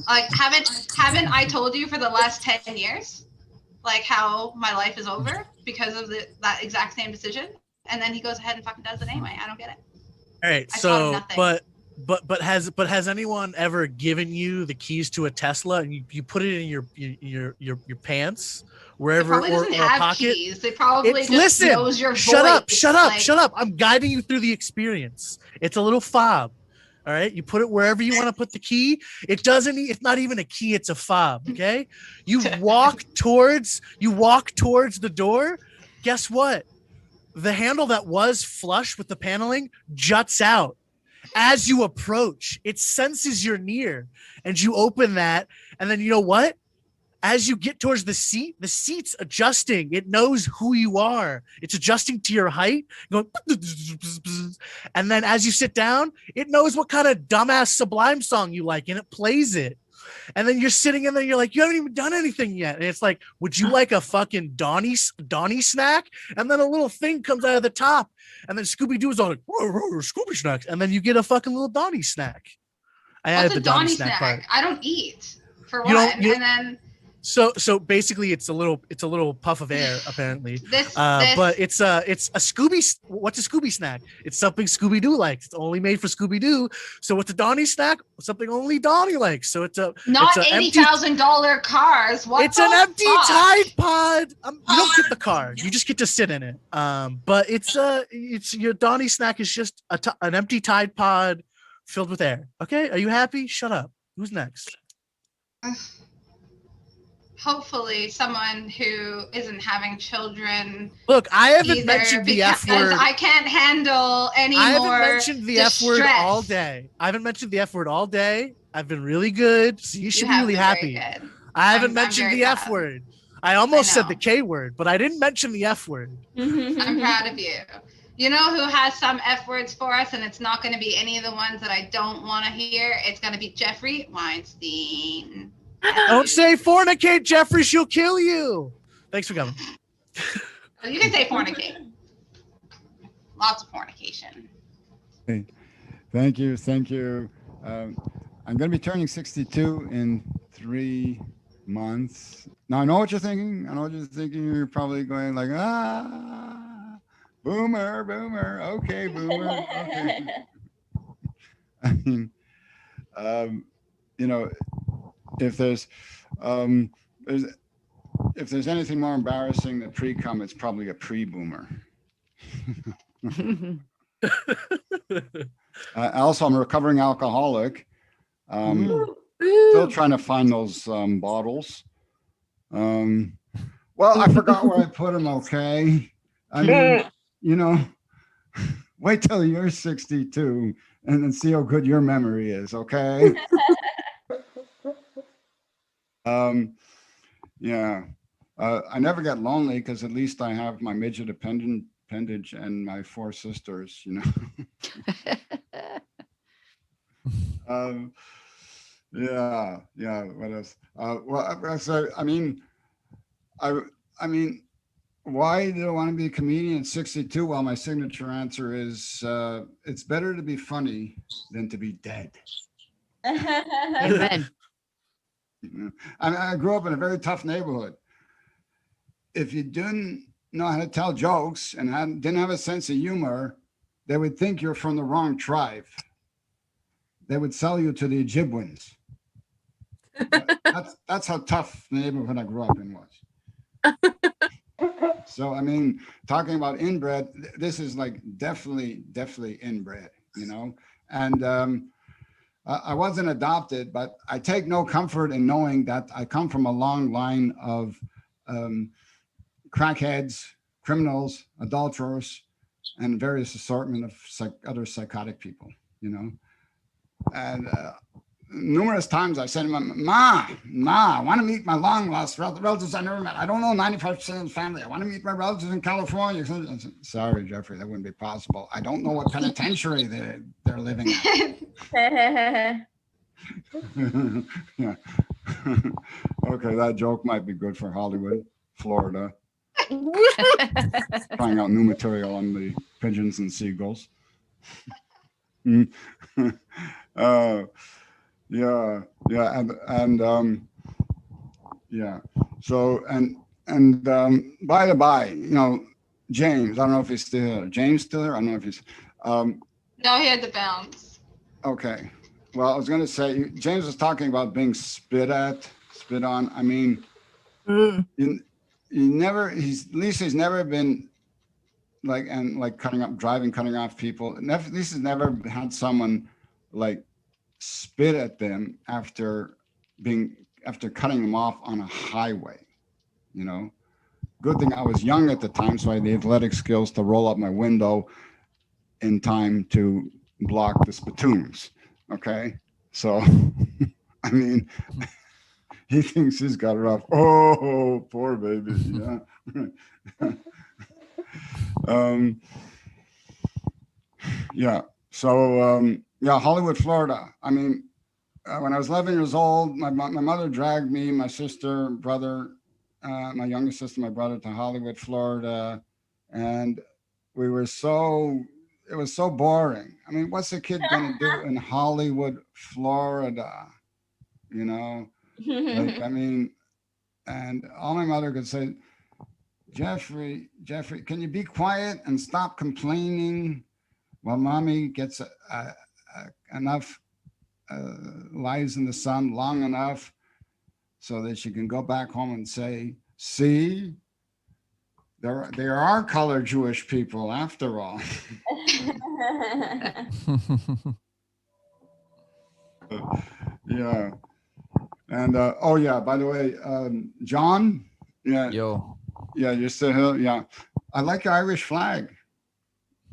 Like, haven't I told you for the last 10 years, like, how my life is over because of that exact same decision? And then he goes ahead and fucking does it anyway. I don't get it. All right, so but has anyone ever given you the keys to a Tesla and you put it in your pants wherever or a pocket? Keys. They probably just knows your voice. Shut up. I'm guiding you through the experience. It's a little fob. All right, you put it wherever you want to put the key. It's not even a key, it's a fob, okay? You walk towards the door. Guess what? The handle that was flush with the paneling juts out. As you approach, it senses you're near, and you open that, and then you know what? As you get towards the seat's adjusting. It knows who you are. It's adjusting to your height, going, and then as you sit down, it knows what kind of dumbass Sublime song you like, and it plays it. And then you're sitting in there, you're like, you haven't even done anything yet. And it's like, would you like a fucking Donnie snack? And then a little thing comes out of the top. And then Scooby-Doo is all like, Scooby snacks. And then you get a fucking little Donnie snack. I added the Donnie snack part. I don't eat, for one. And then So basically, it's a little puff of air apparently. But it's a Scooby. What's a Scooby snack? It's something Scooby-Doo likes. It's only made for Scooby-Doo. So what's a Donnie snack? Something only Donnie likes. So it's not $80,000 cars. It's an empty Tide Pod. You don't get the car. You just get to sit in it. But it's your Donnie snack is just an empty Tide Pod filled with air. Okay, are you happy? Shut up. Who's next? Hopefully someone who isn't having children. Look, I haven't mentioned the F word. I can't handle any more. I haven't mentioned the F word all day. I've been really good, so you should be really happy. I haven't mentioned the F word. I almost said the K word, but I didn't mention the F word. I'm proud of you. You know who has some F words for us, and it's not going to be any of the ones that I don't want to hear. It's going to be Jeffrey Weinstein. Don't say fornicate, Jeffrey. She'll kill you. Thanks for coming. You can say fornicate. Lots of fornication. Hey, thank you. I'm going to be turning 62 in 3 months. Now, I know what you're thinking. You're probably going like, boomer. Okay, boomer. Okay. I mean, if there's anything more embarrassing than pre-cum, it's probably a pre-boomer. Also, I'm a recovering alcoholic. Still trying to find those bottles. Well, I forgot where I put them. Okay, I mean, wait till you're 62 and then see how good your memory is. Okay. I never get lonely because at least I have my midget appendage and my 4 sisters, What else? I mean, why do I want to be a comedian at 62? Well, my signature answer is, it's better to be funny than to be dead. Amen. I grew up in a very tough neighborhood. If you didn't know how to tell jokes and didn't have a sense of humor, they would think you're from the wrong tribe. They would sell you to the Ojibwans. That's how tough the neighborhood I grew up in was. So, I mean, talking about inbred, this is like definitely inbred, and I wasn't adopted, but I take no comfort in knowing that I come from a long line of crackheads, criminals, adulterers, and various assortment of other psychotic people, numerous times I said to him, Ma, I want to meet my long lost relatives I never met. I don't know 95% of the family. I want to meet my relatives in California. I said, sorry, Jeffrey, that wouldn't be possible. I don't know what penitentiary they're living in. Yeah. Okay, that joke might be good for Hollywood, Florida. Trying out new material on the pigeons and seagulls. Yeah, yeah. So by the by, James, I don't know if he's still here. James still here? I don't know if he's. No, he had to bounce. Okay. Well, I was going to say, James was talking about being spit on. I mean, Lisa's never been cutting off people. Lisa's never had someone like spit at them after cutting them off on a highway. Good thing I was young at the time, so I had the athletic skills to roll up my window in time to block the spittoons. Okay, so I mean, he thinks he's got it rough. Oh, poor baby. Yeah. Yeah. So Hollywood, Florida. I mean, when I was 11 years old, my mother dragged me, my sister, brother, my youngest sister, my brother, to Hollywood, Florida, and it was so boring. I mean, what's a kid going to do in Hollywood, Florida? I mean, and all my mother could say, Jeffrey, can you be quiet and stop complaining while mommy gets enough lies in the sun long enough so that she can go back home and say, see, there are colored Jewish people after all. Yeah. And oh yeah, by the way, John, yeah, Yo. Yeah, you're still here. Yeah, I like your Irish flag.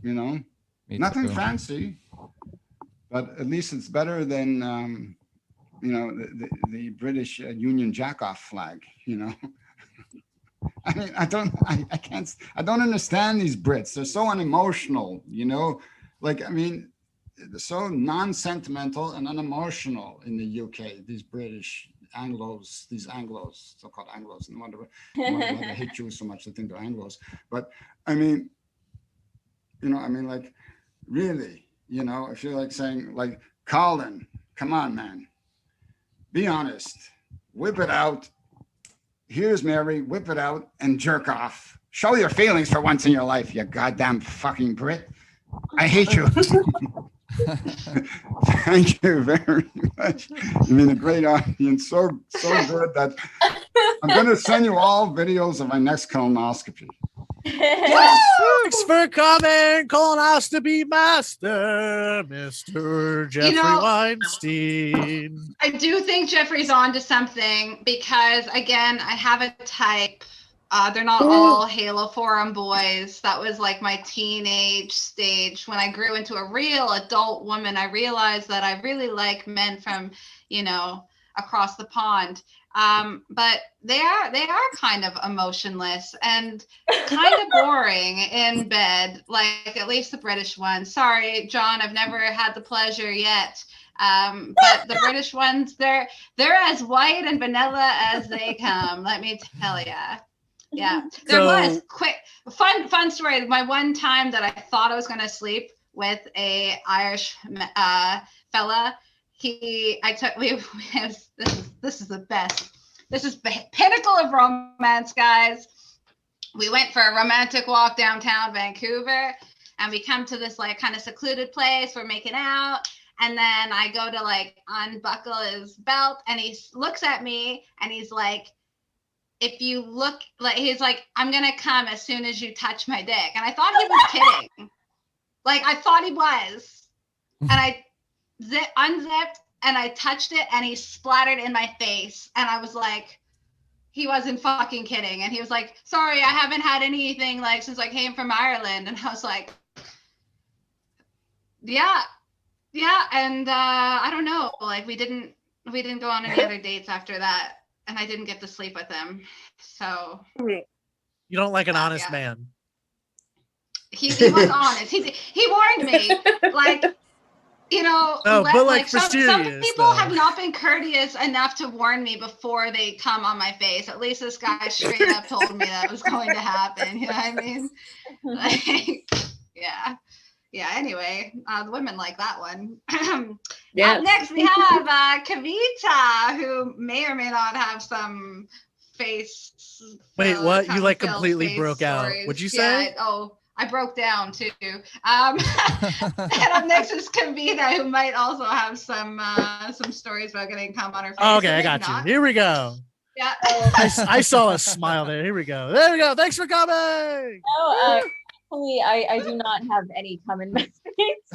Me Nothing too. fancy, but at least it's better than the British Union Jack-off flag. I mean, I don't understand these Brits. They're so unemotional. I mean, they're so non-sentimental and unemotional in the UK. These British Anglos, so-called Anglos, no wonder why they hate Jews so much. They think they're Anglos. But I mean, like, really, if you're like saying, like, Colin, come on, man, be honest, whip it out. Here's Mary, whip it out and jerk off. Show your feelings for once in your life, you goddamn fucking Brit. I hate you. Thank you very much. You've been a great audience. So good that I'm going to send you all videos of my next colonoscopy. Thanks for coming, colonoscopy master, Mr. Jeffrey Weinstein. I do think Jeffrey's on to something because, again, I have a type. They're not all Halo Forum boys. That was like my teenage stage. When I grew into a real adult woman, I realized that I really like men from, across the pond. But they are kind of emotionless and kind of boring in bed, like at least the British ones. Sorry, John, I've never had the pleasure yet. But the British ones, they're as white and vanilla as they come, let me tell you. Yeah, there was fun story. My one time that I thought I was going to sleep with a Irish fella, this is the best. This is the pinnacle of romance, guys. We went for a romantic walk downtown Vancouver, and we come to this like kind of secluded place. We're making out, and then I go to like unbuckle his belt, and he looks at me, and he's like, if you look, like, he's like, I'm gonna come as soon as you touch my dick. And I thought he was kidding. Like, I thought he was. And I unzipped and I touched it and he splattered in my face. And I was like, he wasn't fucking kidding. And he was like, sorry, I haven't had anything like since I came from Ireland. And I was like, yeah, Yeah, and I don't know, like we didn't go on any other dates after that, and I didn't get to sleep with him. So You don't like an honest yeah. man. He was honest. He warned me, like, you know, No, but like for some serious, people though. have not been courteous enough to warn me before they come on my face. At least this guy straight up told me that was going to happen. You know what I mean? Like, yeah. Anyway, the women like that one. Yes. Up next, we have Kavita, who may or may not have some face. Wait, what? You like cum-filled completely face broke out. stories. What'd you say? Yeah, oh, I broke down too. And up next is Kavita, who might also have some stories about getting cum on her face. Oh, okay, or I maybe got not. you. Here we go. Yeah. I saw a smile there. Here we go. There we go. Thanks for coming. Oh, I do not have any cum in my face.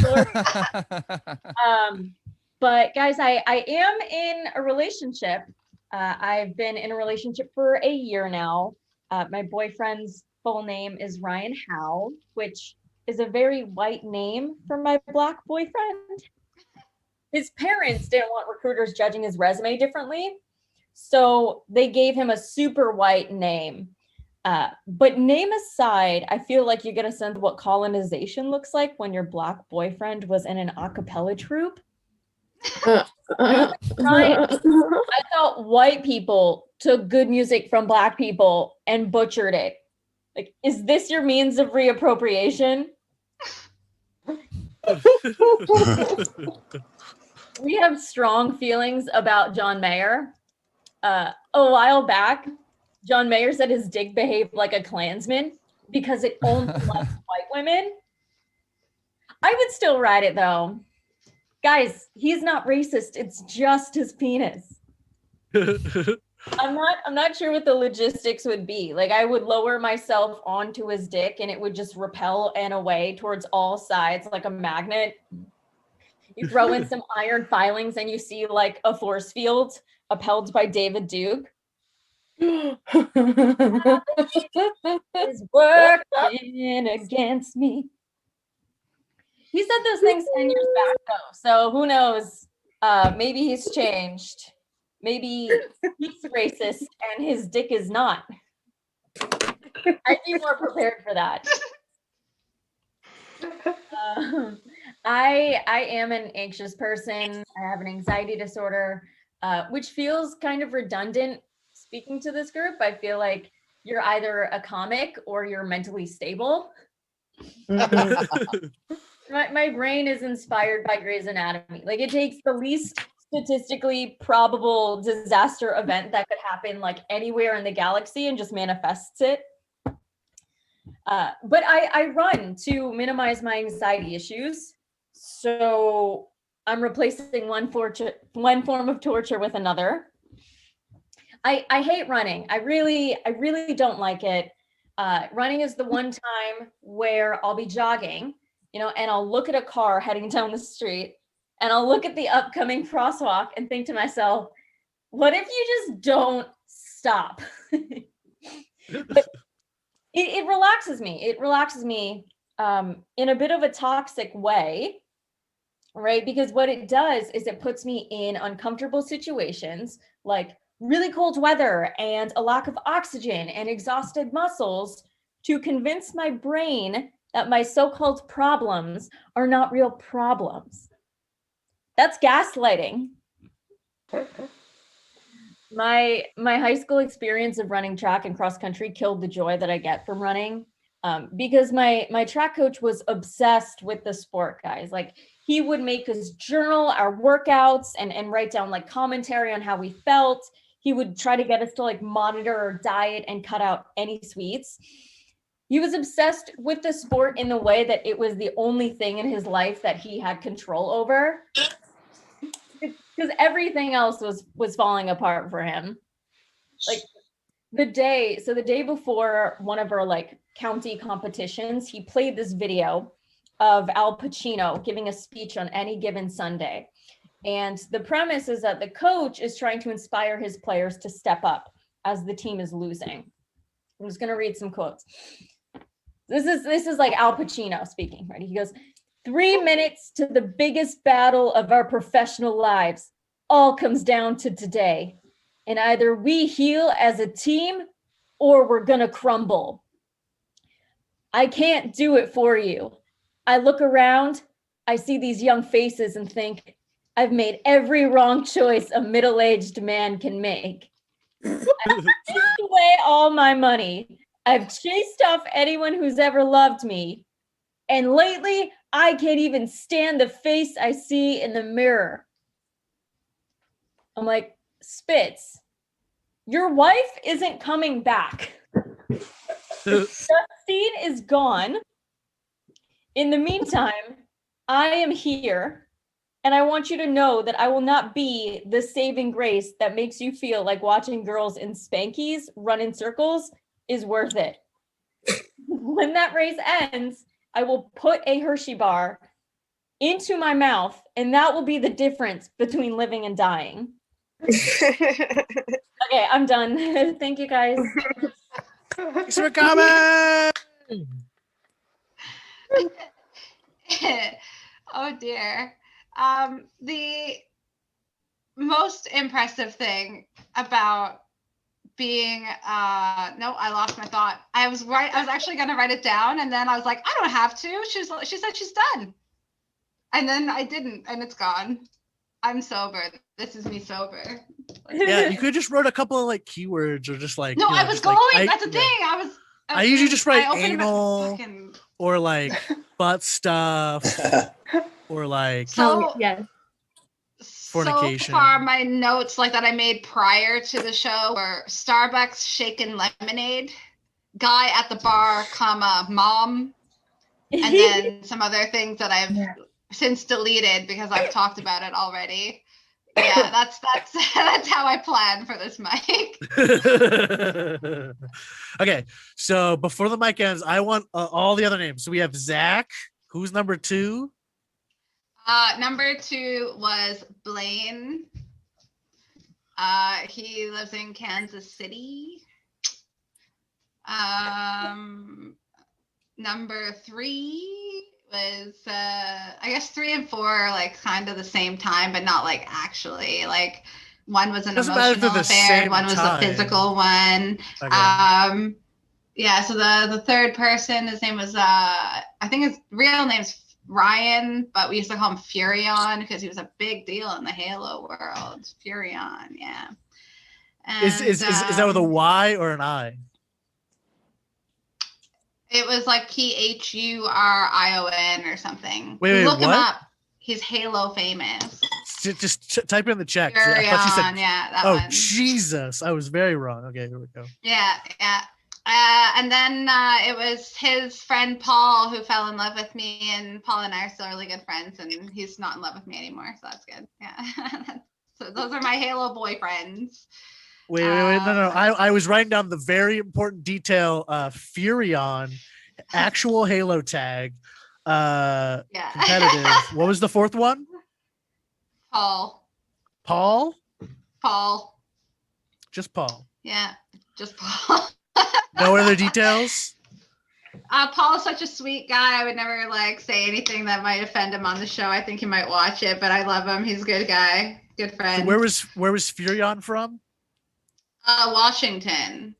But guys, I am in a relationship. I've been in a relationship for a year now. My boyfriend's full name is Ryan Howe, which is a very white name for my Black boyfriend. His parents didn't want recruiters judging his resume differently, so they gave him a super white name. But name aside, I feel like you get a sense of what colonization looks like when your Black boyfriend was in an a cappella troupe. I thought white people took good music from Black people and butchered it. Like, is this your means of reappropriation? We have strong feelings about John Mayer. A while back, John Mayer said his dick behaved like a Klansman because it only likes white women. I would still ride it though. Guys, he's not racist. It's just his penis. I'm not sure what the logistics would be. Like, I would lower myself onto his dick and it would just repel and away towards all sides like a magnet. You throw in some iron filings and you see like a force field upheld by David Duke. Is working against me. He said those things 10 years back though, so who knows? Maybe he's changed. Maybe he's racist and his dick is not. I'd be more prepared for that. I am an anxious person. I have an anxiety disorder, which feels kind of redundant speaking to this group. I feel like you're either a comic or you're mentally stable. My brain is inspired by Grey's Anatomy. Like, it takes the least statistically probable disaster event that could happen like anywhere in the galaxy and just manifests it. But I run to minimize my anxiety issues. So I'm replacing one form of torture with another. I hate running. I really don't like it. Running is the one time where I'll be jogging, and I'll look at a car heading down the street and I'll look at the upcoming crosswalk and think to myself, what if you just don't stop? But it relaxes me. It relaxes me in a bit of a toxic way, right? Because what it does is it puts me in uncomfortable situations like really cold weather and a lack of oxygen and exhausted muscles to convince my brain that my so-called problems are not real problems. That's gaslighting. My high school experience of running track and cross country killed the joy that I get from running, because my track coach was obsessed with the sport, guys. Like, he would make us journal our workouts and write down like commentary on how we felt. He would try to get us to like monitor our diet and cut out any sweets. He was obsessed with the sport in the way that it was the only thing in his life that he had control over, because everything else was falling apart for him. Like the day before one of our like county competitions, he played this video of Al Pacino giving a speech on any given Sunday. And the premise is that the coach is trying to inspire his players to step up as the team is losing. I'm just going to read some quotes. This is like Al Pacino speaking, right? He goes, 3 minutes to the biggest battle of our professional lives. All comes down to today. And either we heal as a team or we're gonna crumble. I can't do it for you. I look around, I see these young faces and think, I've made every wrong choice a middle-aged man can make. I've pissed away all my money. I've chased off anyone who's ever loved me. And lately, I can't even stand the face I see in the mirror. I'm like, Spitz, your wife isn't coming back. Justine is gone. In the meantime, I am here, and I want you to know that I will not be the saving grace that makes you feel like watching girls in Spankies run in circles is worth it. When that race ends, I will put a Hershey bar into my mouth, and that will be the difference between living and dying. Okay, I'm done. Thank you, guys. Thanks for coming. Oh dear. The most impressive thing about being no, I lost my thought. I was actually gonna write it down, and then I was like, I don't have to. She said she's done. And then I didn't, and it's gone. I'm sober. This is me sober. Yeah, you could just wrote a couple of like keywords or just like. No, you know, I was just, going. like, That's the thing. I usually just write I opened anal fucking- or like butt stuff or like So yes. Fornication. So far, my notes like that I made prior to the show were Starbucks shaken lemonade, guy at the bar, comma mom, and then some other things that I've since deleted because I've talked about it already. Yeah, that's that's how I plan for this mic. Okay, so before the mic ends, I want all the other names. So we have Zach, who's number 2. Number 2 was Blaine. He lives in Kansas City. Number 3 was I guess 3 and 4 are like kind of the same time, but not like actually. Like one was an Doesn't matter if they're emotional the affair, same one was time. a physical one. Okay. Yeah, so the third person, his name was I think his real name's Ryan, but we used to call him Furion because he was a big deal in the Halo world. Furion, yeah. And, Is that with a Y or an I? It was like Phurion or something. Wait, Look him what? up. He's Halo famous. Just type it in the chat. I Furion, thought you said, yeah, that oh one. Jesus, I was very wrong. Okay, here we go. Yeah, yeah. And then it was his friend Paul who fell in love with me, and Paul and I are still really good friends, and he's not in love with me anymore, so that's good. Yeah. So those are my Halo boyfriends. Wait, no. I was writing down the very important detail. Furion, actual Halo tag, Yeah. competitive. What was the fourth one? Paul. Paul? Paul. Just Paul. Yeah, just Paul. No other details? Paul is such a sweet guy. I would never like say anything that might offend him on the show. I think he might watch it, but I love him. He's a good guy, good friend. So where was Furion from? Washington.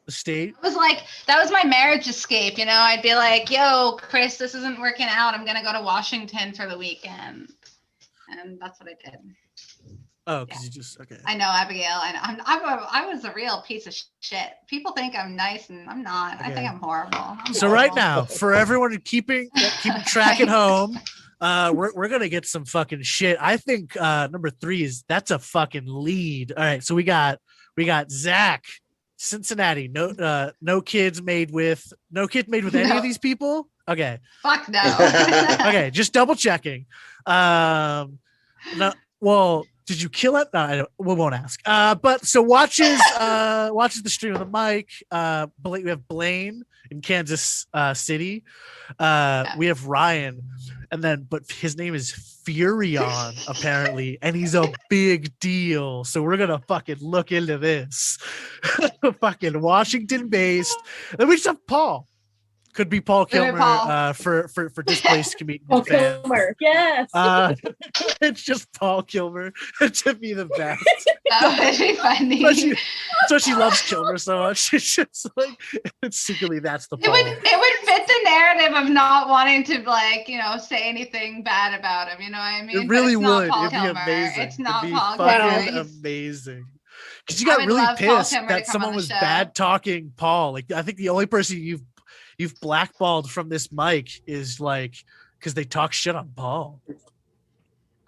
The state? That was my marriage escape. You know, I'd be like, "Yo, Chris, this isn't working out. I'm gonna go to Washington for the weekend," and that's what I did. Oh, because you just okay. I know, Abigail. I was a real piece of shit. People think I'm nice, and I'm not. I think I'm horrible. So right now, for everyone keeping track at home, we're gonna get some fucking shit. I think number 3 that's a fucking lead. All right, so we got Zach, Cincinnati. No kids made with any of these people. Okay. Fuck no. Okay, just double checking. No, well. Did you kill it? No, we won't ask. But so watches the stream of the mic. We have Blaine in Kansas City. We have Ryan, but his name is Furion apparently, and he's a big deal. So we're gonna fucking look into this. Fucking Washington based. Then we just have Paul. Could be Paul Could be Kilmer Paul. For displaced comedian Oh, fans. Kilmer. Yes. It's just Paul Kilmer to be the best. That would be funny. So she loves Kilmer so much. It's just like secretly that's the Paul. It would fit the narrative of not wanting to say anything bad about him. You know what I mean? It really But it's not would. Paul It'd be Kilmer. amazing. It's not It'd be Paul fucking Kilmer. amazing. Because you I got would really love Paul pissed Kilmer to that come someone on the was show. bad talking Paul. Like I think the only person you've blackballed from this mic is like because they talk shit on Paul.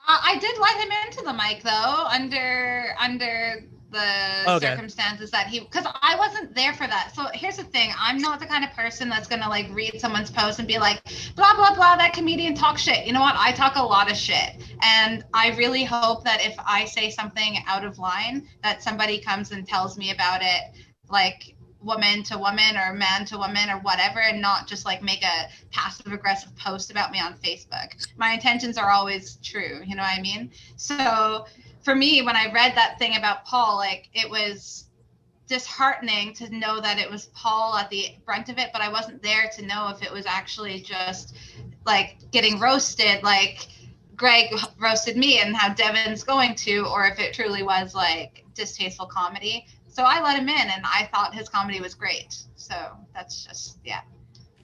I did let him into the mic though, under the circumstances that because I wasn't there for that. So here's the thing: I'm not the kind of person that's gonna like read someone's post and be like, blah blah blah, that comedian talks shit. You know what? I talk a lot of shit, and I really hope that if I say something out of line, that somebody comes and tells me about it, like woman to woman or man to woman or whatever, and not just like make a passive aggressive post about me on Facebook. My intentions are always true, you know what I mean? So for me, when I read that thing about Paul, like it was disheartening to know that it was Paul at the brunt of it, but I wasn't there to know if it was actually just like getting roasted like Greg roasted me and how Devin's going to, or if it truly was like distasteful comedy. So I let him in and I thought his comedy was great. So that's just,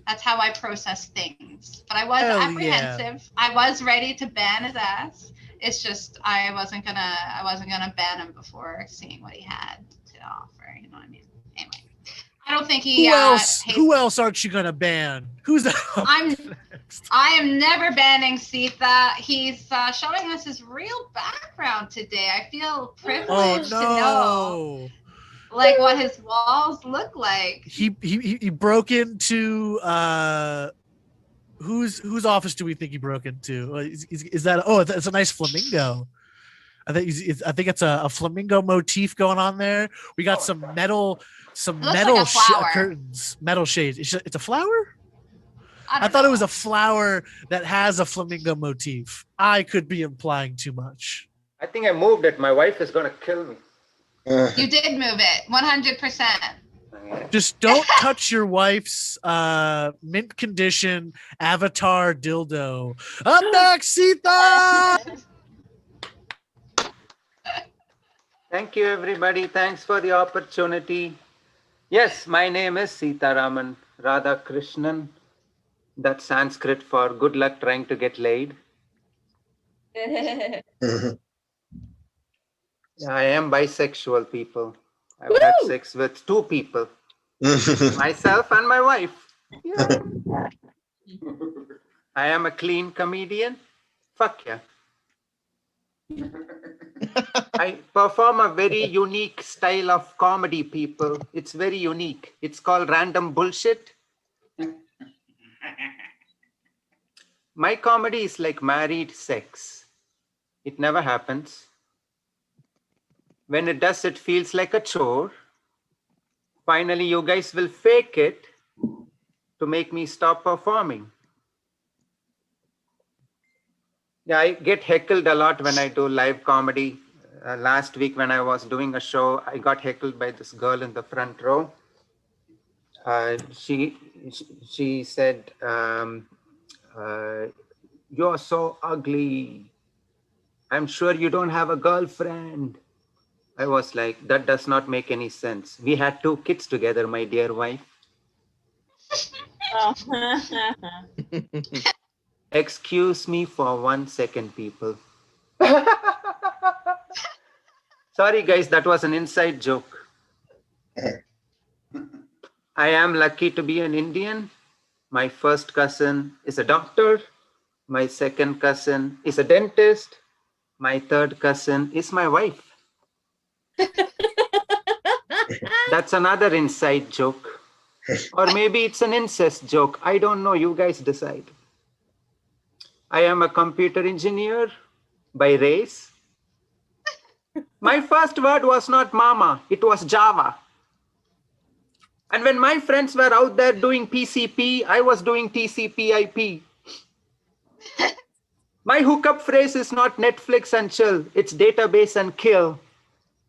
that's how I process things. But I was apprehensive. I was ready to ban his ass. It's just I wasn't gonna ban him before seeing what he had to offer. You know what I mean? Anyway, I don't think he. Who else aren't you gonna ban? Who's that? I am never banning Sita. He's showing us his real background today. I feel privileged to know like what his walls look like. He broke into whose office do we think he broke into? Is that it's a nice flamingo. I think it's a flamingo motif going on there. We got some metal like curtains, metal shades. It's a flower? I thought it was a flower that has a flamingo motif. I could be implying too much. I think I moved it. My wife is gonna kill me. You did move it, 100%. Just don't touch your wife's mint condition avatar dildo. Up next, Sita! Thank you, everybody. Thanks for the opportunity. Yes, my name is Sitaraman Radhakrishnan. That's Sanskrit for good luck trying to get laid. I am bisexual, people. I've had sex with two people. Myself and my wife. Yeah. I am a clean comedian. Fuck yeah. I perform a very unique style of comedy, people. It's very unique. It's called random bullshit. My comedy is like married sex. It never happens. When it does, it feels like a chore. Finally, you guys will fake it to make me stop performing. Yeah, I get heckled a lot when I do live comedy. Last week when I was doing a show, I got heckled by this girl in the front row. She said, "You're so ugly. I'm sure you don't have a girlfriend." I was like, that does not make any sense. We had 2 kids together, my dear wife. Excuse me for 1 second, people. Sorry, guys, that was an inside joke. I am lucky to be an Indian. My first cousin is a doctor. My second cousin is a dentist. My third cousin is my wife. That's another inside joke. Or maybe it's an incest joke. I don't know. You guys decide. I am a computer engineer by race. My first word was not mama. It was Java. And when my friends were out there doing PCP, I was doing TCP/IP. My hookup phrase is not Netflix and chill. It's database and kill.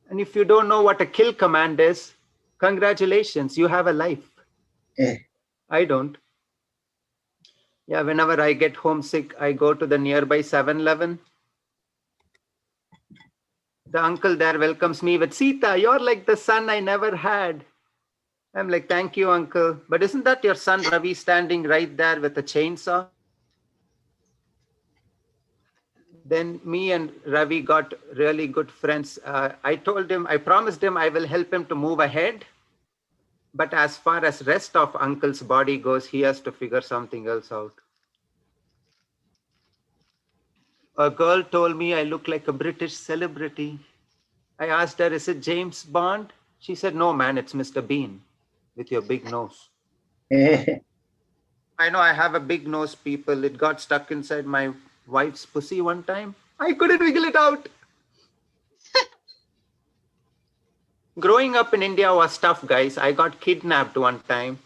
And if you don't know what a kill command is, congratulations, you have a life. I don't. Yeah, whenever I get homesick, I go to the nearby 7-Eleven. The uncle there welcomes me with, Sita, you're like the son I never had. I'm like, thank you, uncle. But isn't that your son Ravi standing right there with a chainsaw? Then me and Ravi got really good friends. I promised him I will help him to move ahead. But as far as rest of uncle's body goes, he has to figure something else out. A girl told me I look like a British celebrity. I asked her, is it James Bond? She said, no, man, it's Mr. Bean with your big nose. I know I have a big nose, people. It got stuck inside my wife's pussy one time. I couldn't wiggle it out. Growing up in India was tough, guys. I got kidnapped one time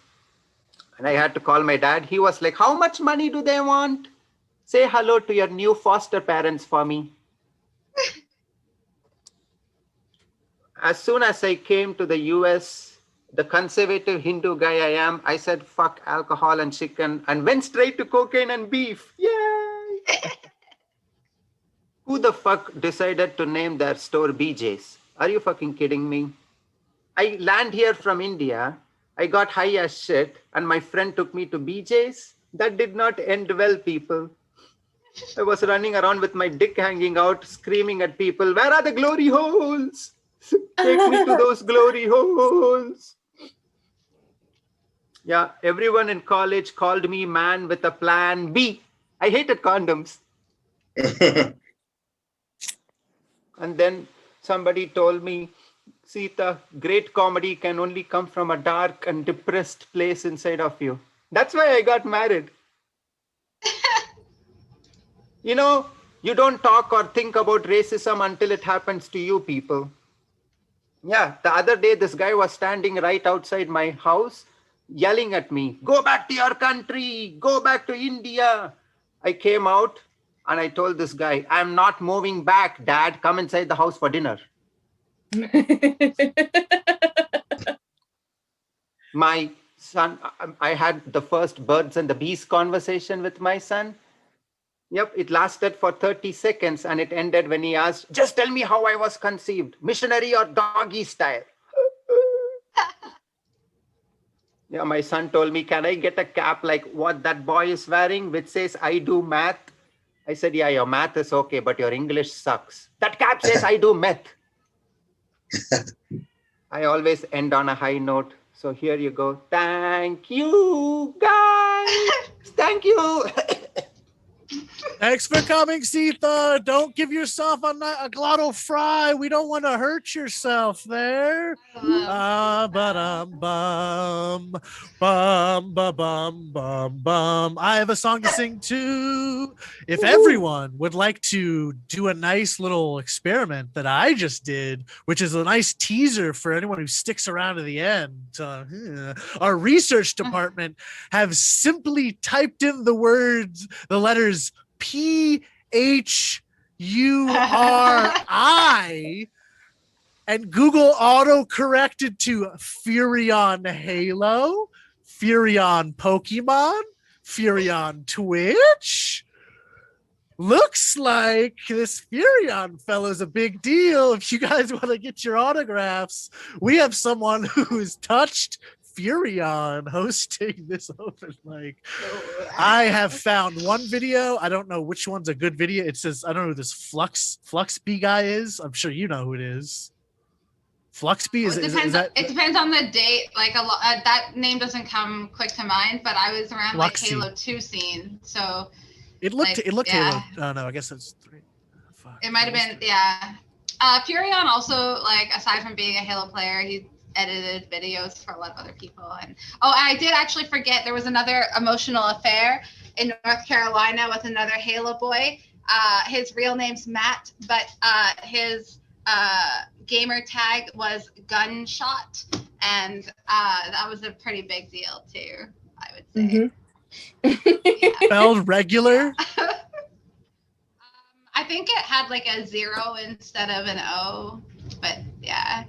and I had to call my dad. He was like, how much money do they want? Say hello to your new foster parents for me. As soon as I came to the US, the conservative Hindu guy I am, I said, fuck alcohol and chicken and went straight to cocaine and beef. Yay! Who the fuck decided to name their store BJ's? Are you fucking kidding me? I land here from India. I got high as shit and my friend took me to BJ's. That did not end well, people. I was running around with my dick hanging out, screaming at people, where are the glory holes? Take me to those glory holes. Yeah, everyone in college called me man with a plan B. I hated condoms. And then somebody told me, Sita, great comedy can only come from a dark and depressed place inside of you. That's why I got married. You know, you don't talk or think about racism until it happens to you, people. Yeah, the other day, this guy was standing right outside my house, yelling at me, go back to your country, go back to India. I came out and I told this guy, I'm not moving back, Dad. Come inside the house for dinner. My son, I had the first birds and the bees conversation with my son. Yep, it lasted for 30 seconds and it ended when he asked, just tell me how I was conceived, missionary or doggy style. Yeah, my son told me, can I get a cap like what that boy is wearing, which says, I do math? I said, yeah, your math is okay, but your English sucks. That cap says, I do meth. I always end on a high note. So here you go. Thank you, guys. Thank you. Thanks for coming, Sita. Don't give yourself a glottal fry. We don't want to hurt yourself there. Bum, bum, bum, bum. I have a song to sing too. If everyone would like to do a nice little experiment that I just did, which is a nice teaser for anyone who sticks around to the end, our research department have simply typed in the letters PHURI and Google auto-corrected to Furion Halo, Furion Pokemon, Furion Twitch. Looks like this Furion fellow's a big deal. If you guys want to get your autographs, we have someone who's touched Furion hosting this open mic. I have found one video. I don't know which one's a good video. It says, I don't know who this Fluxby guy is. I'm sure you know who it is. Fluxby is that? It depends on the date. Like a lot, that name doesn't come quick to mind, but I was around like Halo 2 scene, so it looked yeah. Halo. Oh no, I guess it's 3. Fuck. It might have been, yeah. Furion also, like, aside from being a Halo player, he edited videos for a lot of other people. And I did actually forget, there was another emotional affair in North Carolina with another Halo boy. His real name's Matt, but his gamer tag was Gunshot, and that was a pretty big deal too, I would say. Yeah. Spelled regular. I think it had like a 0 instead of an O, but yeah.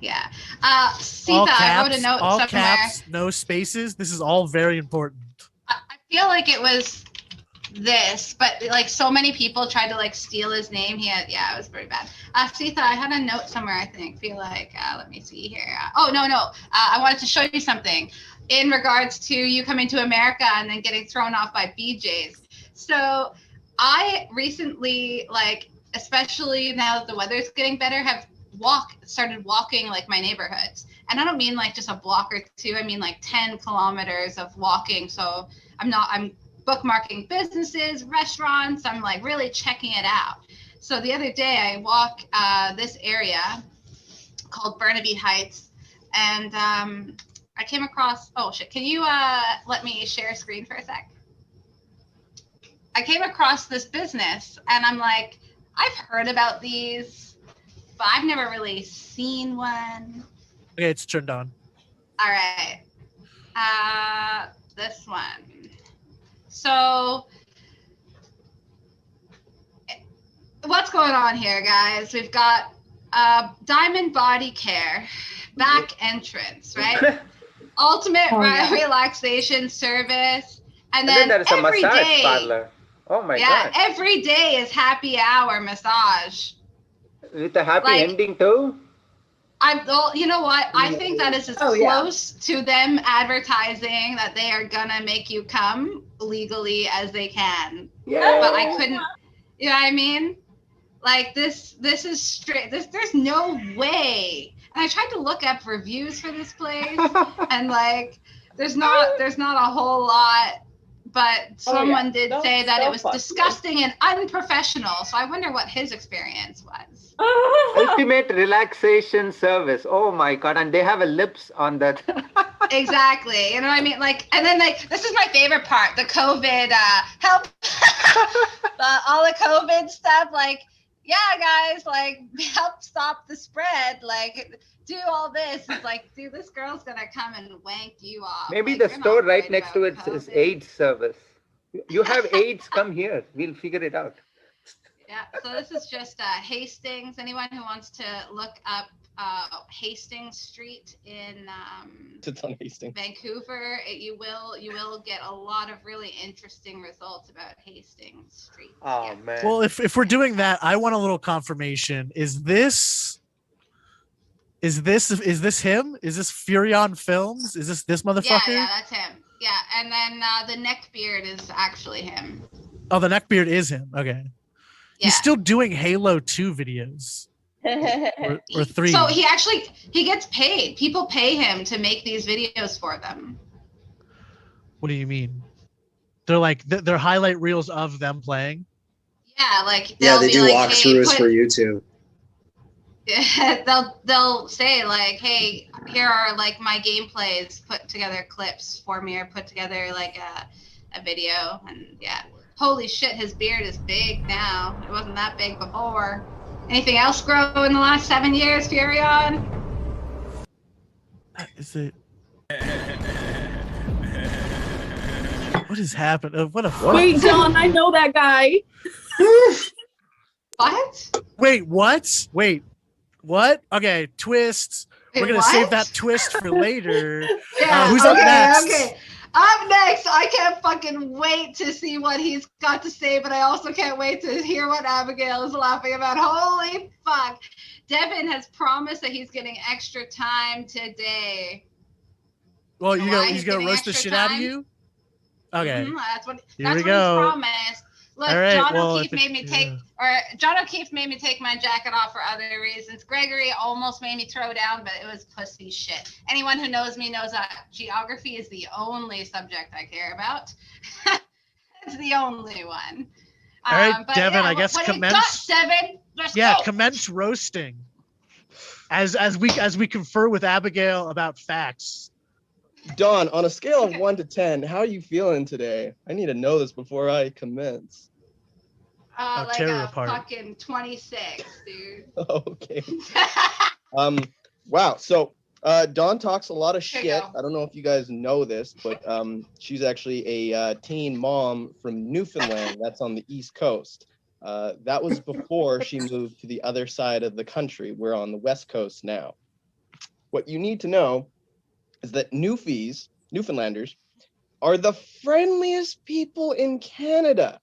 Sita, All caps, I wrote a note all somewhere. caps, no spaces. This is all very important. I feel like it was this, but like so many people tried to like steal his name. It was pretty bad. Sita, I had a note somewhere, I think. Feel like, let me see here. I wanted to show you something in regards to you coming to America and then getting thrown off by BJ's. So I recently, like, especially now that the weather's getting better, have started walking like my neighborhoods. And I don't mean like just a block or two. I mean like 10 kilometers of walking. So I'm bookmarking businesses, restaurants. I'm like really checking it out. So the other day I walk this area called Burnaby Heights, and I came across, oh shit, can you let me share screen for a sec? I came across this business and I'm like, I've heard about these, but I've never really seen one. Okay, it's turned on. All right. This one. So what's going on here, guys? We've got Diamond Body Care, back entrance, right? Ultimate relaxation service. And then there is a every massage day, parlor. Oh my God. every day is happy hour massage. With a happy ending too? You know what? I think that is as close to them advertising that they are gonna make you come legally as they can. Yeah. But I couldn't. You know what I mean? Like this is straight. There's no way. And I tried to look up reviews for this place, and like, there's not a whole lot. But someone did say that it was disgusting and unprofessional. So I wonder what his experience was. Ultimate relaxation service. Oh my God. And they have a lips on that. Exactly. You know what I mean? Like, and then like, this is my favorite part, the COVID help, all the COVID stuff. Like, yeah, guys, like help stop the spread. Like, do all this. It's like, dude, this girl's gonna come and wank you off. Maybe like, the store right next to it is AIDS service. You have AIDS, come here. We'll figure it out. Yeah, so this is just Hastings. Anyone who wants to look up Hastings Street in it's on Hastings. Vancouver, you will get a lot of really interesting results about Hastings Street. Oh man. Well, if we're doing that, I want a little confirmation. Is this him? Is this Furion Films? Is this motherfucker? Yeah, that's him. Yeah, and then the neckbeard is actually him. Oh, the neckbeard is him. Okay. Yeah. He's still doing Halo 2 videos. or 3. So he gets paid. People pay him to make these videos for them. What do you mean? They're like they're highlight reels of them playing. Yeah, like they do like, walkthroughs for YouTube. Yeah, they'll say like, hey, here are like my gameplays, put together clips for me, or put together like a video. And yeah, holy shit, his beard is big now. It wasn't that big before. Anything else grow in the last 7 years, Furion? Is it? What has happened? What a Wait, John, I know that guy. What? Wait, what? Wait, what? Okay, twists. We're gonna save that twist for later. Yeah, who's up next? Okay. Up next, I can't fucking wait to see what he's got to say, but I also can't wait to hear what Abigail is laughing about. Holy fuck. Devin has promised that he's getting extra time today. Well, he's gonna roast the shit out of you? Okay. That's what Here he we go. promised. Look, All right, John well, O'Keefe made me take my jacket off for other reasons. Gregory almost made me throw down, but it was pussy shit. Anyone who knows me knows that geography is the only subject I care about. It's the only one. All right, but Devin, yeah, I guess what do you commence. got, Devin? Let's go. Commence roasting. As we confer with Abigail about facts. Dawn, on a scale of 1 to 10, how are you feeling today? I need to know this before I commence. Like tear a apart. fucking 26, dude. Okay. Wow. So Dawn talks a lot of Here you shit. go. I don't know if you guys know this, but she's actually a teen mom from Newfoundland. That's on the East Coast. That was before she moved to the other side of the country. We're on the West Coast now. What you need to know is that Newfoundlanders are the friendliest people in Canada.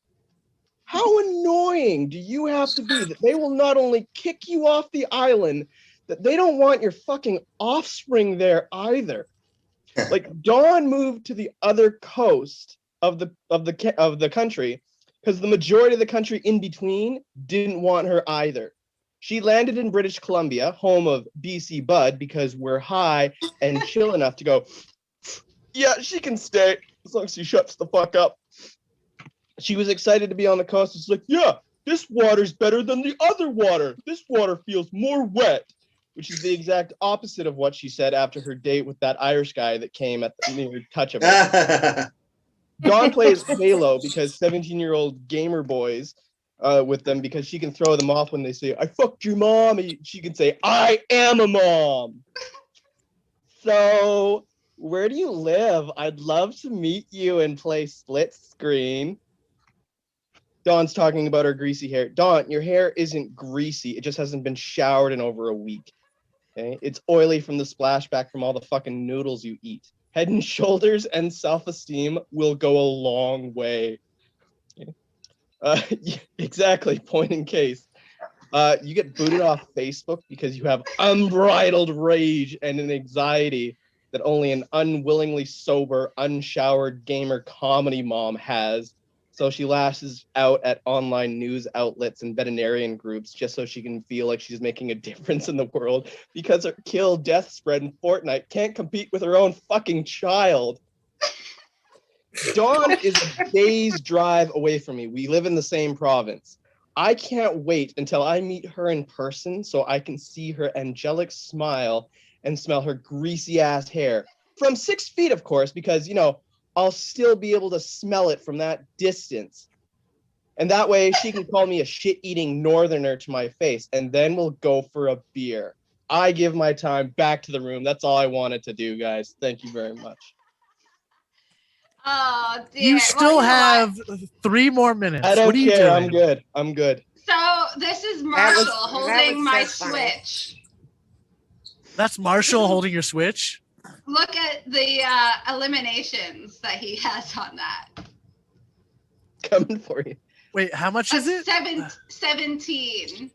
How annoying do you have to be that they will not only kick you off the island, that they don't want your fucking offspring there either. Like Dawn moved to the other coast of the country because the majority of the country in between didn't want her either. She landed in British Columbia, home of BC Bud, because we're high and chill enough to go, yeah, she can stay as long as she shuts the fuck up. She was excited to be on the coast. It's like, yeah, this water's better than the other water. This water feels more wet, which is the exact opposite of what she said after her date with that Irish guy that came at the near touch of her. Dawn plays Halo because 17-year-old gamer boys with them because she can throw them off when they say, I fucked your mom. And she can say, I am a mom. So where do you live? I'd love to meet you and play split screen. Dawn's talking about her greasy hair. Dawn, your hair isn't greasy. It just hasn't been showered in over a week. Okay? It's oily from the splashback from all the fucking noodles you eat. Head and Shoulders and self-esteem will go a long way. Okay? Yeah, exactly, point in case. You get booted off Facebook because you have unbridled rage and an anxiety that only an unwillingly sober, unshowered gamer comedy mom has. So she lashes out at online news outlets and veterinarian groups just so she can feel like she's making a difference in the world because her kill death spread in Fortnite can't compete with her own fucking child. Dawn is a day's drive away from me. We live in the same province. I can't wait until I meet her in person so I can see her angelic smile and smell her greasy ass hair. From 6 feet, of course, because, you know, I'll still be able to smell it from that distance. And that way she can call me a shit-eating northerner to my face, and then we'll go for a beer. I give my time back to the room. That's all I wanted to do, guys. Thank you very much. Oh, dear. You still have 3 more minutes. I don't what are you care. doing? I'm good. I'm good. So this is Marshall holding my Switch. That's Marshall holding your Switch? Look at the eliminations that he has on that. Coming for you. Wait, how much is it? 17.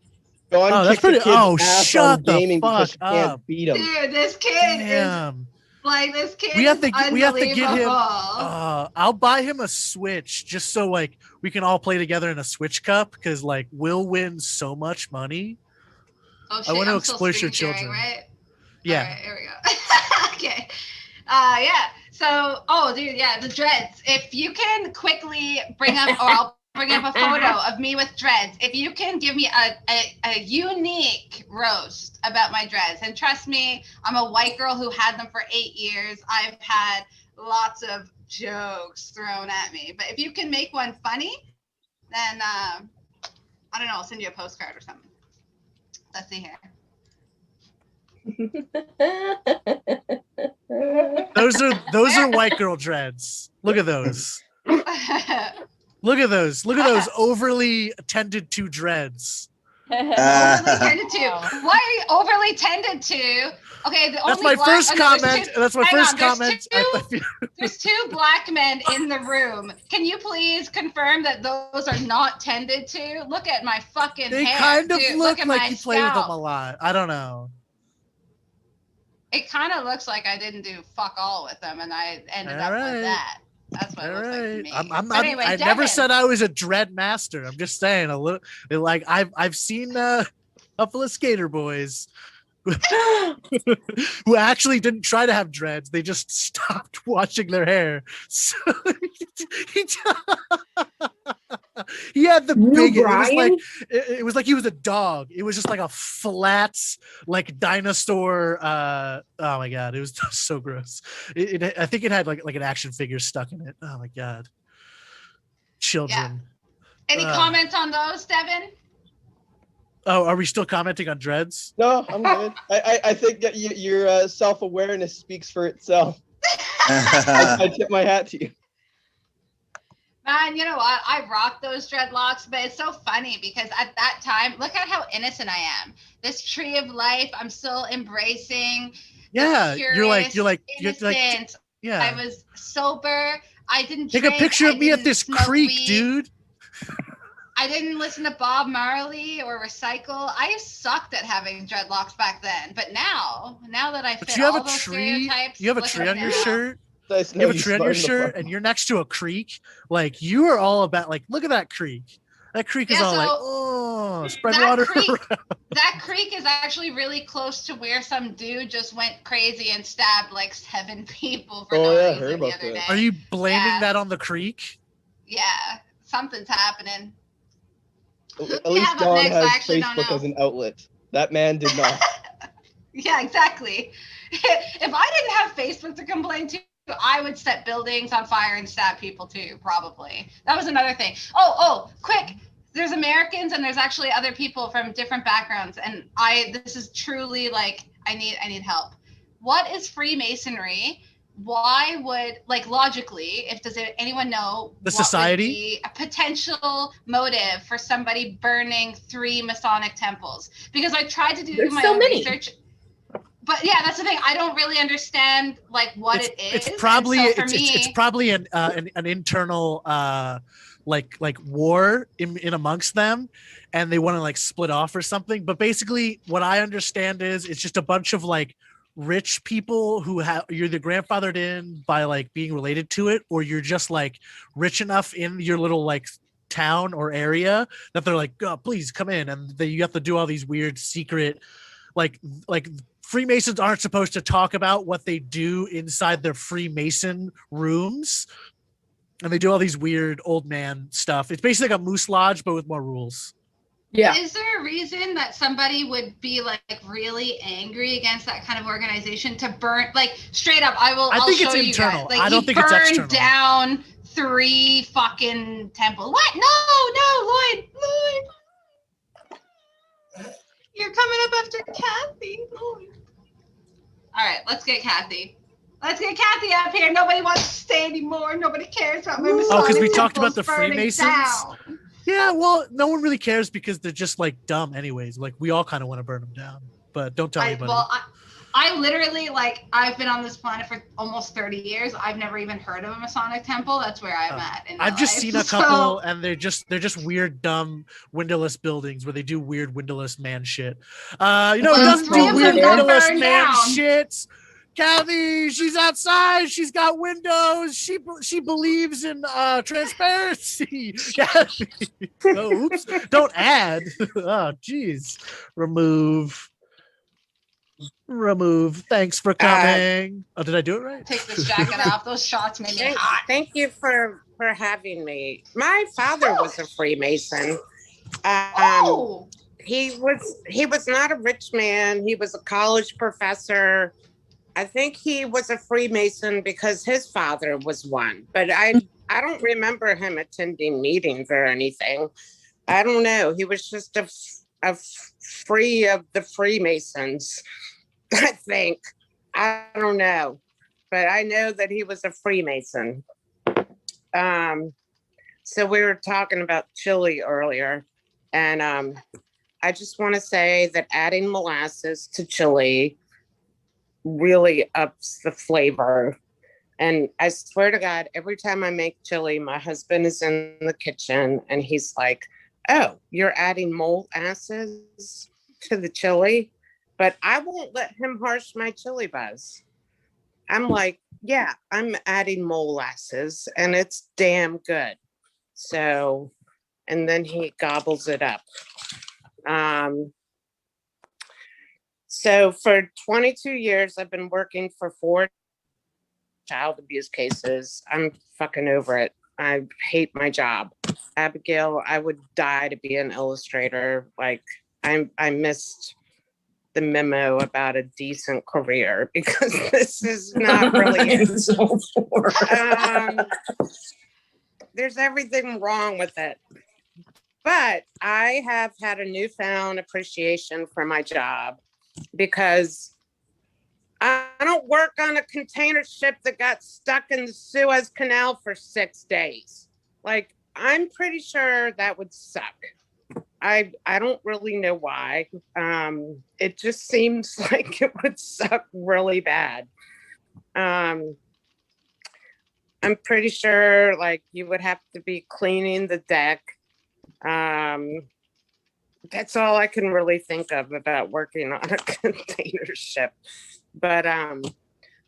Dawn Oh, that's kicked the pretty. kid's Oh, ass on shut the gaming because fuck she can't up. beat him. Dude, this kid Damn. is like this kid. We have to is get him. unbelievable. I'll buy him a Switch just so like we can all play together in a Switch cup because like we'll win so much money. Oh shit! I want to I'm still exploit your screen sharing, children. Right? Yeah. All right, here we go. Okay. Yeah. So, oh, dude, yeah, the dreads. If you can quickly bring up, or I'll bring up a photo of me with dreads. If you can give me a unique roast about my dreads, and trust me, I'm a white girl who had them for 8 years. I've had lots of jokes thrown at me, but if you can make one funny, then I don't know, I'll send you a postcard or something. Let's see here. Those are white girl dreads. Look at those. Look at those. Look at those overly tended to dreads. Overly tended to. Why are you overly tended to? Okay, that's my first comment. That's my first comment. There's 2 black men in the room. Can you please confirm that those are not tended to? Look at my fucking they hair. kind of dude. look like you play with them scalp. a lot. I don't know. It kind of looks like I didn't do fuck all with them, and I ended up with that. That's what it looks like to me. Anyway, I never said I was a dread master. I'm just saying a little. Like I've seen a couple of skater boys who actually didn't try to have dreads. They just stopped washing their hair. So he had the big. It was like he was a dog. It was just like a flat, like dinosaur. Oh my god, it was so gross. I think it had like an action figure stuck in it. Oh my god, children. Yeah. Any comments on those, Devin? Oh, are we still commenting on dreads? No, I'm good. I think that your self-awareness speaks for itself. I tip my hat to you. Man, you know what? I rock those dreadlocks, but it's so funny because at that time, look at how innocent I am. This tree of life, I'm still embracing. Yeah, Curious, you're like innocent. Yeah. I was sober. I didn't Take a drink, picture I of me at didn't this smoke creek, weed. dude. I didn't listen to Bob Marley or recycle. I sucked at having dreadlocks back then, but now that I But fit you have all a those tree. stereotypes, You have a look tree at on your now. shirt. Nice to You know have a tree on your starting to shirt, farm. and you're next to a creek. Like you are all about. Like, look at that creek. That creek is Yeah, all like, so oh, spread that water. creek- around. That creek is actually really close to where some dude just went crazy and stabbed like 7 people for Oh, no yeah, I reason heard the about other that. day. Are you blaming Yeah. that on the creek? Yeah, something's happening. At least have up John next? I has actually don't Facebook know. as an outlet. That man did not. Yeah, exactly. If I didn't have Facebook to complain to, I would set buildings on fire and stab people too, probably. That was another thing. Oh, quick. There's Americans and there's actually other people from different backgrounds. And this is truly like, I need help. What is Freemasonry? Why would, like, logically, does anyone know The what society? would be a potential motive for somebody burning 3 Masonic temples? Because I tried to do There's my so own many. research. But yeah, that's the thing. I don't really understand like what it is. It's probably and so for it's me, probably an internal like war in amongst them, and they want to like split off or something. But basically, what I understand is it's just a bunch of like rich people who have you're either grandfathered in by like being related to it, or you're just like rich enough in your little like town or area that they're like, oh, please come in, and you have to do all these weird secret like Freemasons aren't supposed to talk about what they do inside their Freemason rooms. And they do all these weird old man stuff. It's basically like a moose lodge, but with more rules. Yeah. is there a reason that somebody would be like really angry against that kind of organization to burn like straight up? I'll think show it's you internal. guys. Like I don't think it's external. Burned down 3 fucking temples. What? No, Lloyd. You're coming up after Kathy. Lloyd. All right, let's get Kathy. Let's get Kathy up here. Nobody wants to stay anymore. Nobody cares about my Oh, because we Masonic talked about temples the burning Freemasons. down. Yeah, well, no one really cares because they're just like dumb, anyways. Like we all kind of want to burn them down, but don't tell anybody. I literally I've been on this planet for almost 30 years. I've never even heard of a Masonic temple. That's where I'm at. I've just seen a couple, and they're just weird, dumb, windowless buildings where they do weird windowless man shit. It doesn't three do of weird them got windowless burned man down. shit. Kathy, she's outside. She's got windows. She believes in transparency. Kathy. Oh, oops! Don't add. Oh, jeez. Remove. Thanks for coming. Oh, did I do it right? Take this jacket off. Those shots made me hot. Thank you for having me. My father was a Freemason. He was not a rich man. He was a college professor. I think he was a Freemason because his father was one, but I don't remember him attending meetings or anything. I don't know. He was just a free of the Freemasons, I think. I don't know, but I know that he was a Freemason. So we were talking about chili earlier, and I just want to say that adding molasses to chili really ups the flavor. And I swear to God, every time I make chili, my husband is in the kitchen and he's like, oh, you're adding molasses to the chili? But I won't let him harsh my chili buzz. I'm like, yeah, I'm adding molasses and it's damn good. So, and then he gobbles it up. So for 22 years, I've been working for 4 child abuse cases. I'm fucking over it. I hate my job. Abigail, I would die to be an illustrator. Like I missed the memo about a decent career because this is not really it. There's everything wrong with it. But I have had a newfound appreciation for my job because I don't work on a container ship that got stuck in the Suez Canal for 6 days. Like, I'm pretty sure that would suck. I don't really know why. It just seems like it would suck really bad. I'm pretty sure like you would have to be cleaning the deck. That's all I can really think of about working on a container ship. But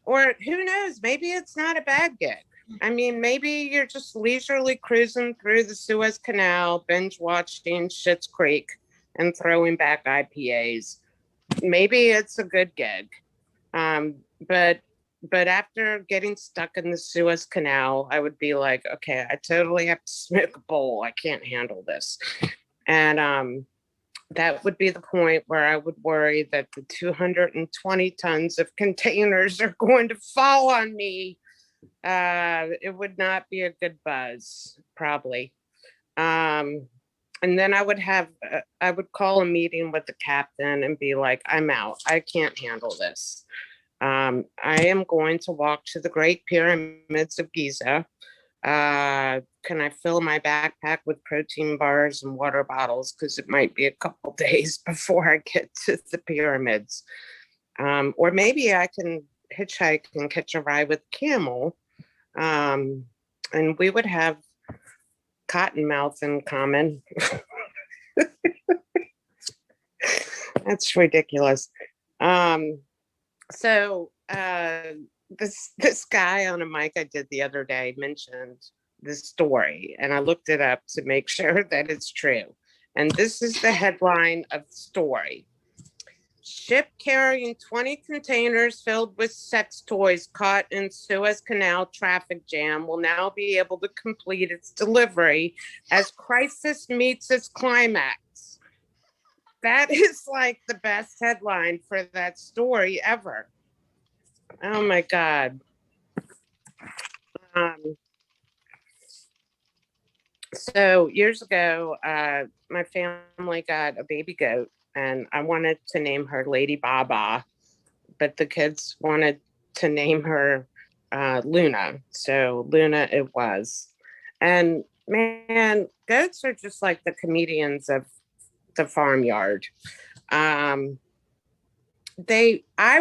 or who knows, maybe it's not a bad gig. I mean, maybe you're just leisurely cruising through the Suez Canal, binge watching Schitt's Creek and throwing back IPAs. Maybe it's a good gig. But after getting stuck in the Suez Canal, I would be like, okay, I totally have to smoke a bowl. I can't handle this. And that would be the point where I would worry that the 220 tons of containers are going to fall on me. It would not be a good buzz, probably. And then I would call a meeting with the captain and be like, I'm out. I can't handle this. I am going to walk to the Great Pyramids of Giza. Can I fill my backpack with protein bars and water bottles? Because it might be a couple days before I get to the pyramids. Or maybe I can hitchhike and catch a ride with camel. And we would have cottonmouth in common. That's ridiculous. So this guy on a mic I did the other day mentioned this story, and I looked it up to make sure that it's true. And this is the headline of the story. Ship carrying 20 containers filled with sex toys caught in Suez Canal traffic jam will now be able to complete its delivery as crisis meets its climax. That is like the best headline for that story ever. Oh my God. So years ago, my family got a baby goat, and I wanted to name her Lady Baba, but the kids wanted to name her Luna. So Luna it was. And man, goats are just like the comedians of the farmyard. I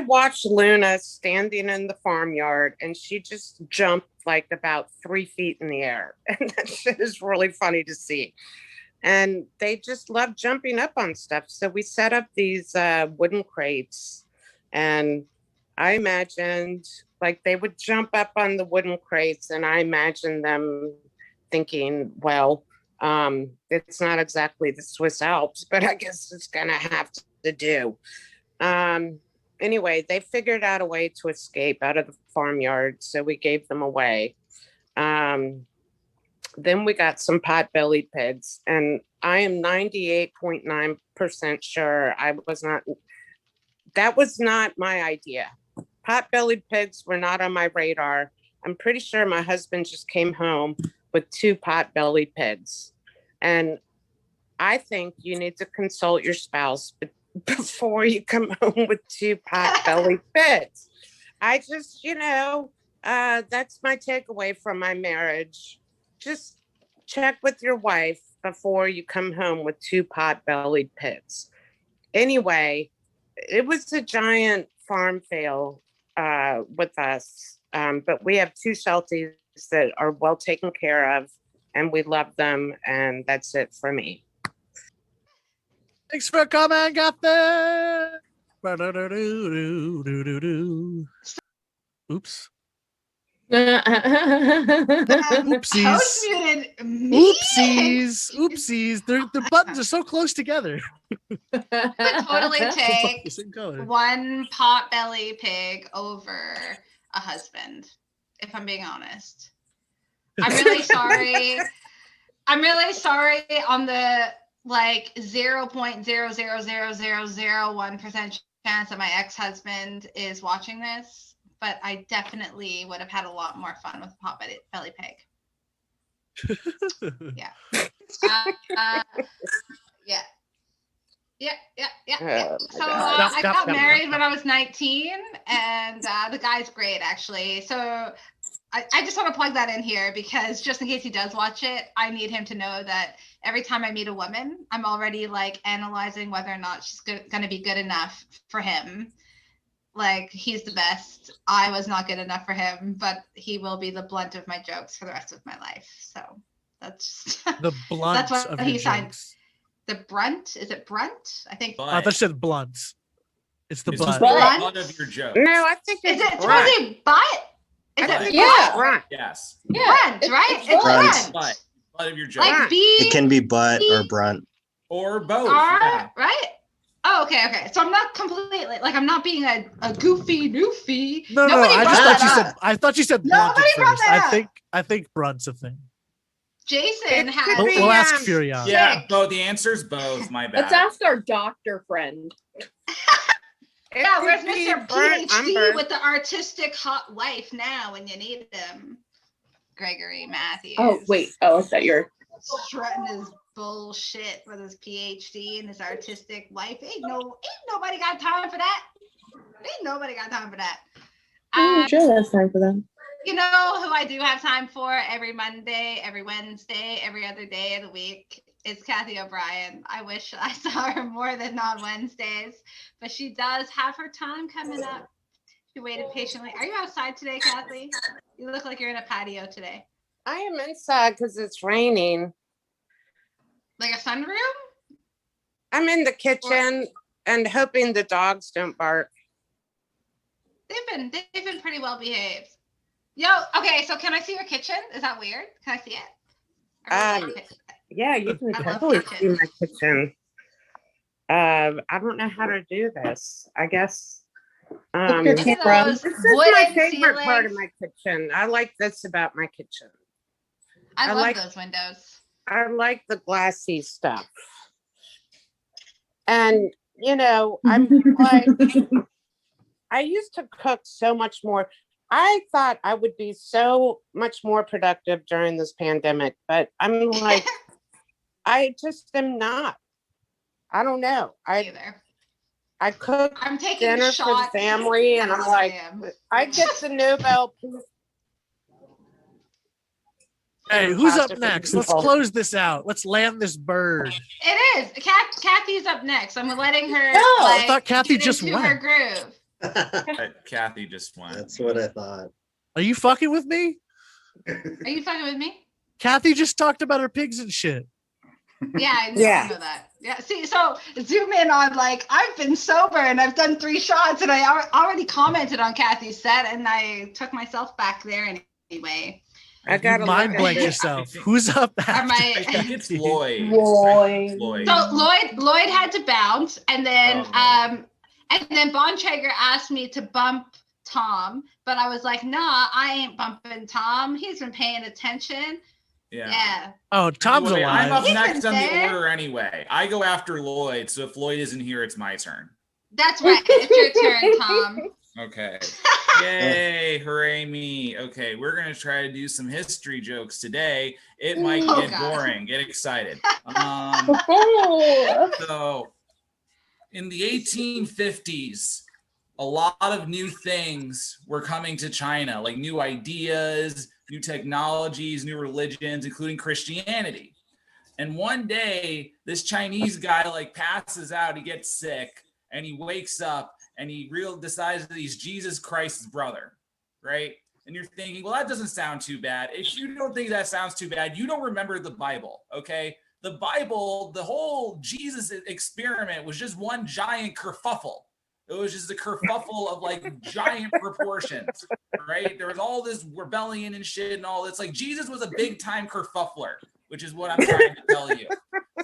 watched Luna standing in the farmyard, and she just jumped like about 3 feet in the air. And that shit is really funny to see. And they just love jumping up on stuff. So we set up these wooden crates, and I imagined like they would jump up on the wooden crates, and I imagined them thinking, well, it's not exactly the Swiss Alps, but I guess it's gonna have to do. Anyway, they figured out a way to escape out of the farmyard, so we gave them away. Then we got some pot-bellied pigs, and I am 98.9% sure that was not my idea. Pot-bellied pigs were not on my radar. I'm pretty sure my husband just came home with 2 pot-bellied pigs. And I think you need to consult your spouse before you come home with 2 pot-bellied pigs. I just, that's my takeaway from my marriage. Just check with your wife before you come home with 2 pot-bellied pigs. Anyway, it was a giant farm fail with us, but we have 2 Shelties that are well taken care of, and we love them, and that's it for me. Thanks for coming, got there. Oops. Oopsies. Host muted me. Oopsies. Their buttons are so close together. I would totally take The same color. 1 pot-belly pig over a husband, if I'm being honest. I'm really sorry. I'm really sorry on the 0.0000001% chance that my ex-husband is watching this, but I definitely would have had a lot more fun with a pot-belly pig. Yeah. Yeah. So I got married when I was 19, and the guy's great, actually. So I just want to plug that in here, because just in case he does watch it, I need him to know that every time I meet a woman, I'm already analyzing whether or not she's going to be good enough for him. Like, he's the best. I was not good enough for him, but he will be the blunt of my jokes for the rest of my life. So that's The blunt that's what of he your signed. jokes. The brunt? Is it brunt? I think. Oh, I thought you said blunts. It's the This is butt. the Blunt? butt of your joke. No, I think Is it's it brunt. supposed to be butt? Is I it think Yeah. it's brunt. Yes. brunt, right? It's brunt. brunt. Butt of your joke. Like B It can be butt or brunt. or both. R, Yeah. right? Oh, okay. So I'm not completely like I'm not being a goofy doofy. No, Nobody I brought just thought that you up. said. I thought you said blunt Nobody at brought first. that up. I think brunt's a thing. Jason It had. could We'll ask um, Furion. Yeah, Sick. both. The answer's both. My bad. Let's ask our doctor friend. It Yeah, could where's be Mr. burnt PhD umber. with the artistic hot wife now when you need him? Gregory Matthews. Oh, wait. Oh, I thought you were. Strutting his bullshit with his PhD and his artistic wife. Ain't nobody got time for that. Ain't nobody got time for that. Sure, that's time for them. You know who I do have time for every Monday, every Wednesday, every other day of the week? It's Kathy O'Brien. I wish I saw her more than on Wednesdays, but she does have her time coming up. She waited patiently. Are you outside today, Kathy? You look like you're in a patio today. I am inside because it's raining. Like a sunroom? I'm in the kitchen and hoping the dogs don't bark. They've been pretty well behaved. Yo, okay, so can I see your kitchen? Is that weird? Can I see it? I really like it. Yeah, you can I love totally see kitchens. my kitchen. I don't know how to do this. I guess. your Look at camera. those This is my wooden favorite part of ceilings. my kitchen. I like this about my kitchen. I I love like- those windows. I like the glassy stuff. And I'm like, I used to cook so much more. I thought I would be so much more productive during this pandemic, but I'm like, I just am not. I don't know. Either. I cook I'm taking dinner for shots. the family, and I'm Yes, like, I am. I get the Nobel Peace. Hey, who's up Fantastic next? Let's people. close this out. Let's land this bird. It is. Kathy's up next. I'm letting her. I thought Kathy get just into her went. groove. Kathy just went. That's what I thought. Are you fucking with me? Are you fucking with me? Kathy just talked about her pigs and shit. Yeah, I know, Yeah. I know that. Yeah. See, so zoom in on like I've been sober and I've done 3 shots and I already commented on Kathy's set and I took myself back there anyway. I got You mind blank yourself. Who's up Are after? my I think it's Lloyd. Lloyd. So Lloyd had to bounce, and then Oh. and then Bontrager asked me to bump Tom, but I was like, nah, I ain't bumping Tom. He's been paying attention. Yeah. Yeah. Oh, Tom's Anyway, I'm alive. up next been on the there. order anyway. I go after Lloyd, so if Lloyd isn't here, it's my turn. That's right. It's your turn, Tom. Okay. Yay, hooray me. Okay, we're going to try to do some history jokes today. It might Oh, get God. boring. Get excited. So, in the 1850s, a lot of new things were coming to China, like new ideas, new technologies, new religions, including Christianity. And one day, this Chinese guy like passes out, he gets sick, and he wakes up and he decides that he's Jesus Christ's brother, right? And you're thinking, well, that doesn't sound too bad. If you don't think that sounds too bad, you don't remember the Bible, okay? The Bible, the whole Jesus experiment was just one giant kerfuffle. It was just a kerfuffle of like giant proportions, right? There was all this rebellion and shit and all this. Like Jesus was a big time kerfuffler, which is what I'm trying to tell you.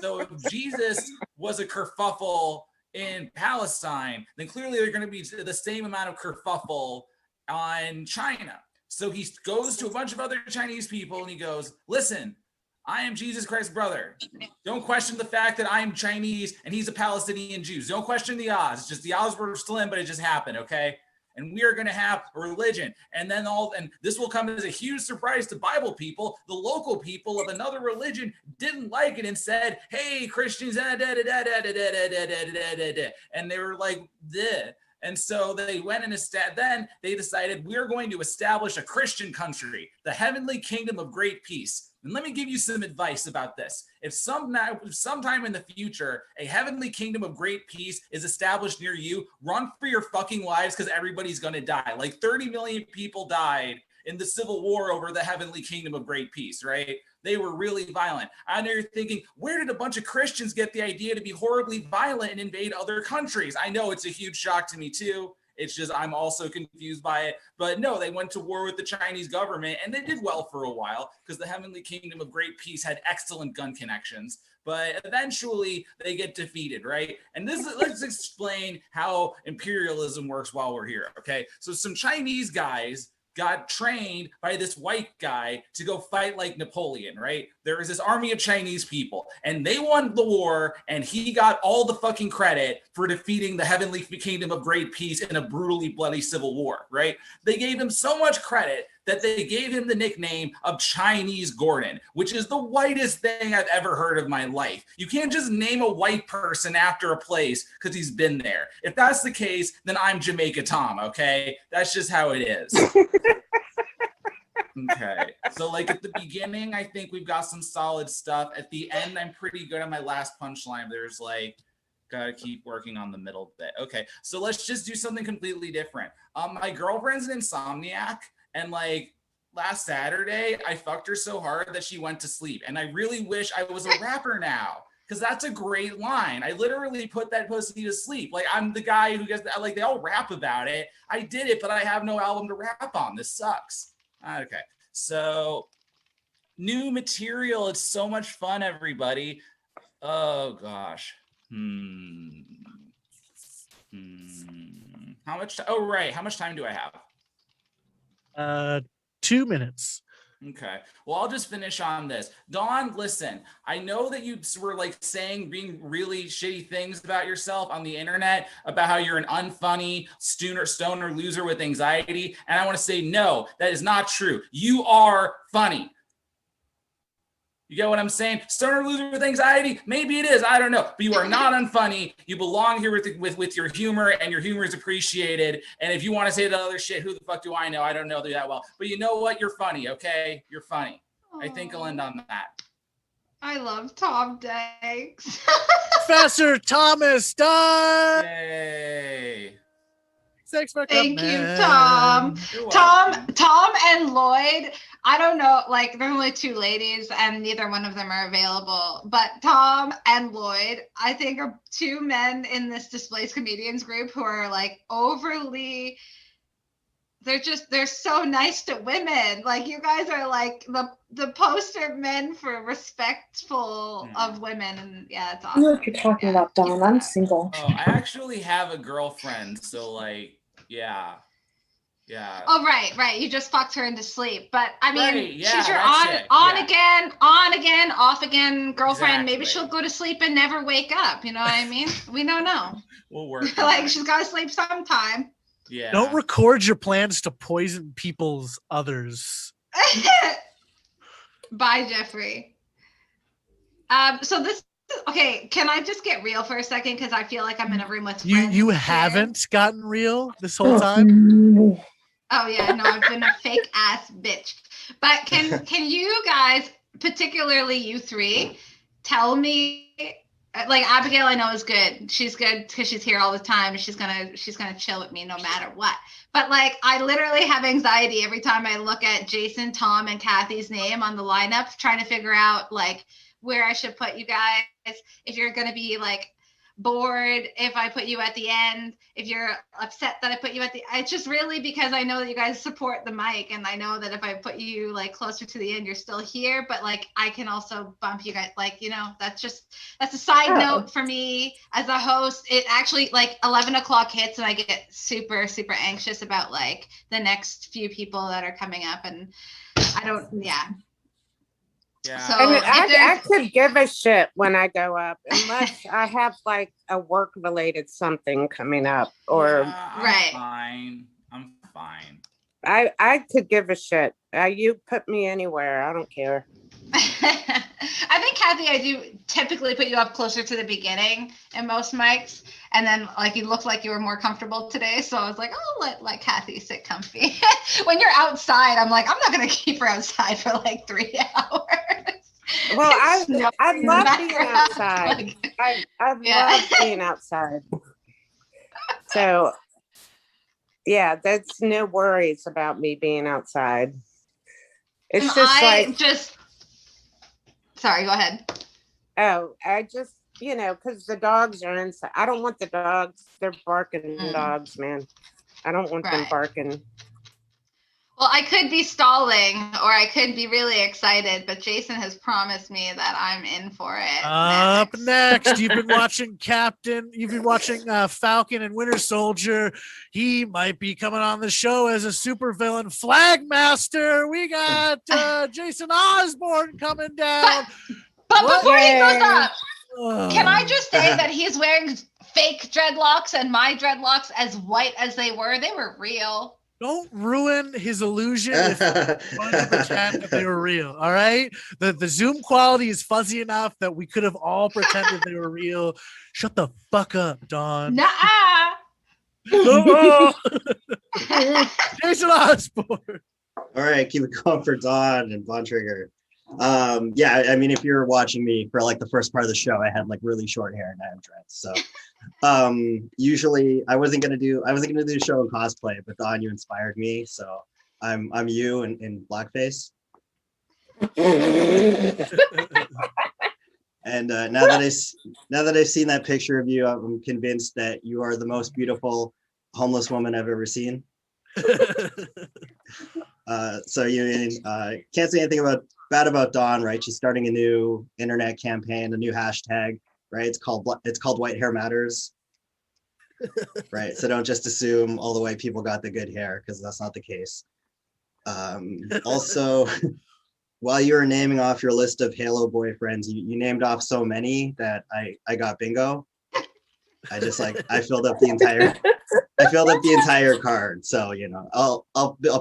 So if Jesus was a kerfuffle in Palestine, then clearly they're going to be the same amount of kerfuffle on China. So he goes to a bunch of other Chinese people and he goes, listen, I am Jesus Christ's brother. Don't question the fact that I'm Chinese and he's a Palestinian Jew. Don't question the odds. It's just the odds were slim, but it just happened, okay? And we are going to have a religion. And then this will come as a huge surprise to Bible people. The local people of another religion didn't like it and said, hey, Christians, and they were like, "Duh." And so they went and then they decided we're going to establish a Christian country, the heavenly kingdom of great peace. And let me give you some advice about this. If sometime in the future, a heavenly kingdom of great peace is established near you, run for your fucking lives because everybody's going to die. Like 30 million people died in the Civil War over the heavenly kingdom of great peace, right? They were really violent. I know you're thinking, where did a bunch of Christians get the idea to be horribly violent and invade other countries? I know it's a huge shock to me too. It's just, I'm also confused by it. But no, they went to war with the Chinese government and they did well for a while because the heavenly kingdom of great peace had excellent gun connections. But eventually they get defeated, right? And let's explain how imperialism works while we're here, okay? So some Chinese guys got trained by this white guy to go fight like Napoleon, right? There was this army of Chinese people and they won the war and he got all the fucking credit for defeating the heavenly kingdom of great peace in a brutally bloody civil war, right? They gave him so much credit that they gave him the nickname of Chinese Gordon, which is the whitest thing I've ever heard of my life. You can't just name a white person after a place because he's been there. If that's the case, then I'm Jamaica Tom, okay? That's just how it is. Okay, so like at the beginning, I think we've got some solid stuff. At the end, I'm pretty good on my last punchline. There's like, gotta keep working on the middle bit. Okay, so let's just do something completely different. My girlfriend's an insomniac, and like last Saturday, I fucked her so hard that she went to sleep. And I really wish I was a rapper now, because that's a great line. I literally put that pussy to sleep. Like I'm the guy who gets, like they all rap about it. I did it, but I have no album to rap on. This sucks. Okay, so new material. It's so much fun, everybody. Oh gosh. How much? Oh right. How much time do I have? 2 minutes. Okay. Well, I'll just finish on this. Dawn, listen, I know that you were like being really shitty things about yourself on the internet, about how you're an unfunny stoner loser with anxiety. And I want to say, no, that is not true. You are funny. You get what I'm saying? Stoner loser with anxiety? Maybe it is. I don't know. But you are not unfunny. You belong here with your humor, and your humor is appreciated. And if you want to say that other shit, who the fuck do I know? I don't know that well. But you know what? You're funny, okay? You're funny. I think I'll end on that. I love Tom Danks. Professor Thomas Dunn. Yay. Thanks for Thank coming. you, Tom. Tom and Lloyd. I don't know, like there's only two ladies and neither one of them are available. But Tom and Lloyd, I think, are two men in this Displaced Comedians group who are like overly, they're so nice to women. Like you guys are like the poster men for respectful of women. And yeah, it's awesome. I know what you're talking about, Dawn. I'm single. Oh, I actually have a girlfriend, so like, yeah. Oh, right. You just fucked her into sleep. But I mean, Right, yeah, she's your that's on it, again, off again girlfriend. Maybe Exactly. she'll go to sleep and never wake up. You know what I mean? We don't know. We'll work. Like she's got to sleep sometime. Yeah. Don't record your plans to poison people's others. Bye, Jeffrey. So this. Okay, can I just get real for a second? Because I feel like I'm in a room with friends. You haven't gotten real this whole time? Oh yeah, no, I've been a fake ass bitch. But can you guys, particularly you three, tell me, like Abigail I know is good. She's good because she's here all the time. She's gonna chill with me no matter what. But like I literally have anxiety every time I look at Jason, Tom, and Kathy's name on the lineup, trying to figure out like where I should put you guys, if you're going to be like bored, if I put you at the end, if you're upset that I put you at the, it's just really because I know that you guys support the mic. And I know that if I put you like closer to the end, you're still here, but like, I can also bump you guys. Like, you know, that's a side note for me as a host. It actually like 11 o'clock hits and I get super, super anxious about like the next few people that are coming up. And I don't, yeah. Yeah. So And I could give a shit when I go up, unless I have like a work related something coming up, or I'm fine. I could give a shit. You put me anywhere. I don't care. I think, Kathy, I do typically put you up closer to the beginning in most mics, and then like you looked like you were more comfortable today, so I was like, oh, let Kathy sit comfy. When you're outside, I'm like, I'm not gonna keep her outside for like 3 hours. Well, I Snowing in the love being background. outside. Like, I yeah. love being outside. So yeah, that's no worries about me being outside. It's And just I like, just sorry, go ahead. oh, I just, because the dogs are inside. I don't want the dogs. They're barking dogs, man. I don't want them Right. barking. Well, I could be stalling or I could be really excited, but Jason has promised me that I'm in for it. Up next, you've been watching Falcon and Winter Soldier. He might be coming on the show as a supervillain Flagmaster. We got Jason Osborne coming down. But What? before he goes up, Ugh. can I just say that he's wearing fake dreadlocks and my dreadlocks, as white as they were real. Don't ruin his illusion if you want to pretend that they were real. All right. The Zoom quality is fuzzy enough that we could have all pretended they were real. Shut the fuck up, Dawn. Nuh-uh. Oh. Jason Osborne. All right, keep it going for Dawn and Von Trigger. Yeah, I mean, if you're watching me for like the first part of the show, I had like really short hair and I have dreads. So usually I wasn't gonna do the show in cosplay, but Dawn, you inspired me, so I'm you in blackface. And now that I've seen that picture of you, I'm convinced that you are the most beautiful homeless woman I've ever seen. So you can't say anything bad about Dawn, right? She's starting a new internet campaign, a new hashtag, right? It's called White Hair Matters, right? So don't just assume all the white people got the good hair, because that's not the case. Also, while you were naming off your list of Halo boyfriends, you named off so many that I got bingo. I filled up the entire card. So I'll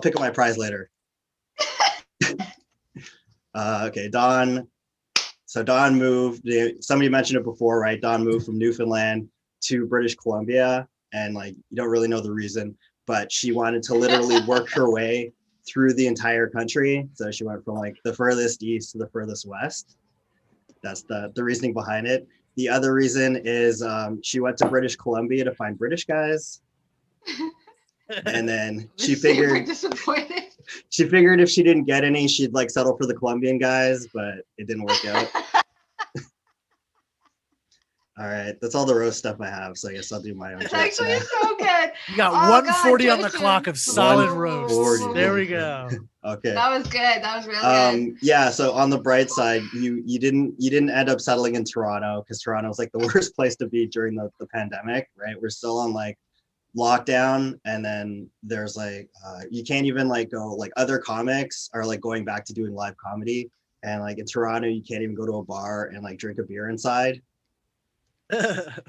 pick up my prize later. Okay, Dawn. So Dawn moved. Somebody mentioned it before, right? Dawn moved from Newfoundland to British Columbia, and like you don't really know the reason, but she wanted to literally work her way through the entire country. So she went from like the furthest east to the furthest west. That's the reasoning behind it. The other reason is she went to British Columbia to find British guys. And then she figured if she didn't get any, she'd like settle for the Colombian guys, but it didn't work out. All right, that's all the roast stuff I have. So I guess I'll do my own. It's actually so good. You got 140 on the clock of solid roast. There we go. Okay. That was good. That was really good. Yeah. So on the bright side, you didn't end up settling in Toronto, because Toronto was like the worst place to be during the pandemic, right? We're still on like lockdown, and then there's like you can't even like go, like other comics are like going back to doing live comedy, and like in Toronto you can't even go to a bar and like drink a beer inside.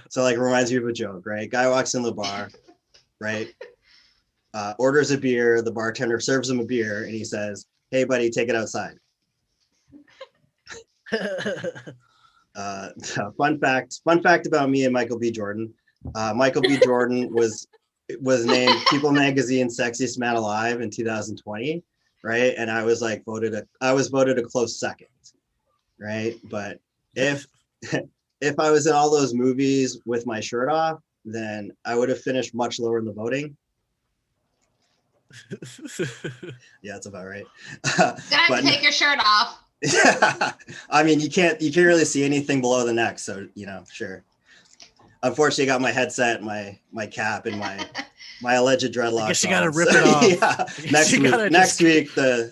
So like it reminds me of a joke, right? Guy walks in the bar, right? Orders a beer, the bartender serves him a beer, and he says, "Hey buddy, take it outside." Fun fact about me and Michael B. Jordan. Michael B. Jordan was named People Magazine's Sexiest Man Alive in 2020, right? And I was voted a close second, right? But if I was in all those movies with my shirt off, then I would have finished much lower in the voting. Yeah, that's about right. Gotta take your shirt off. Yeah, I mean, you can't really see anything below the neck, so sure. Unfortunately, I got my headset, my cap, and my alleged dreadlocks. I guess you on, gotta rip it off. Yeah.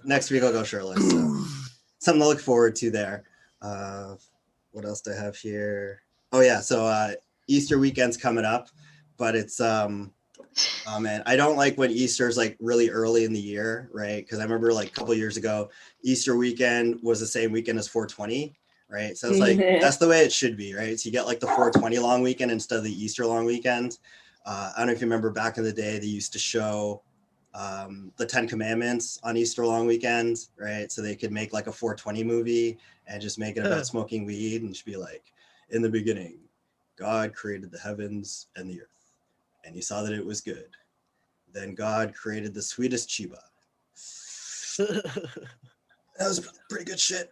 Next week I'll go shirtless. So. Something to look forward to there. What else do I have here? Oh yeah, so Easter weekend's coming up, but it's oh man, I don't like when Easter's like really early in the year, right? Because I remember like a couple years ago, Easter weekend was the same weekend as 420, right? So it's like that's the way it should be, right? So you get like the 420 long weekend instead of the Easter long weekend. I don't know if you remember back in the day, they used to show the 10 Commandments on Easter long weekend, right? So they could make like a 420 movie and just make it about smoking weed and just be like, in the beginning, God created the heavens and the earth, and he saw that it was good. Then God created the sweetest chiba. That was pretty good shit.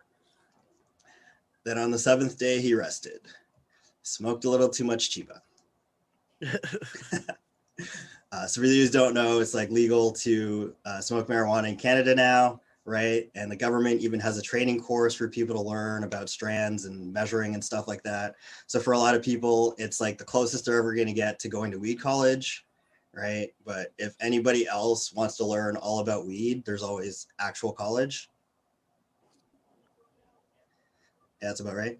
Then on the 7th day, he rested. Smoked a little too much chiba. So for those who don't know, it's like legal to smoke marijuana in Canada now, right? And the government even has a training course for people to learn about strands and measuring and stuff like that. So for a lot of people, it's like the closest they're ever going to get to going to weed college, right? But if anybody else wants to learn all about weed, there's always actual college. Yeah, that's about right.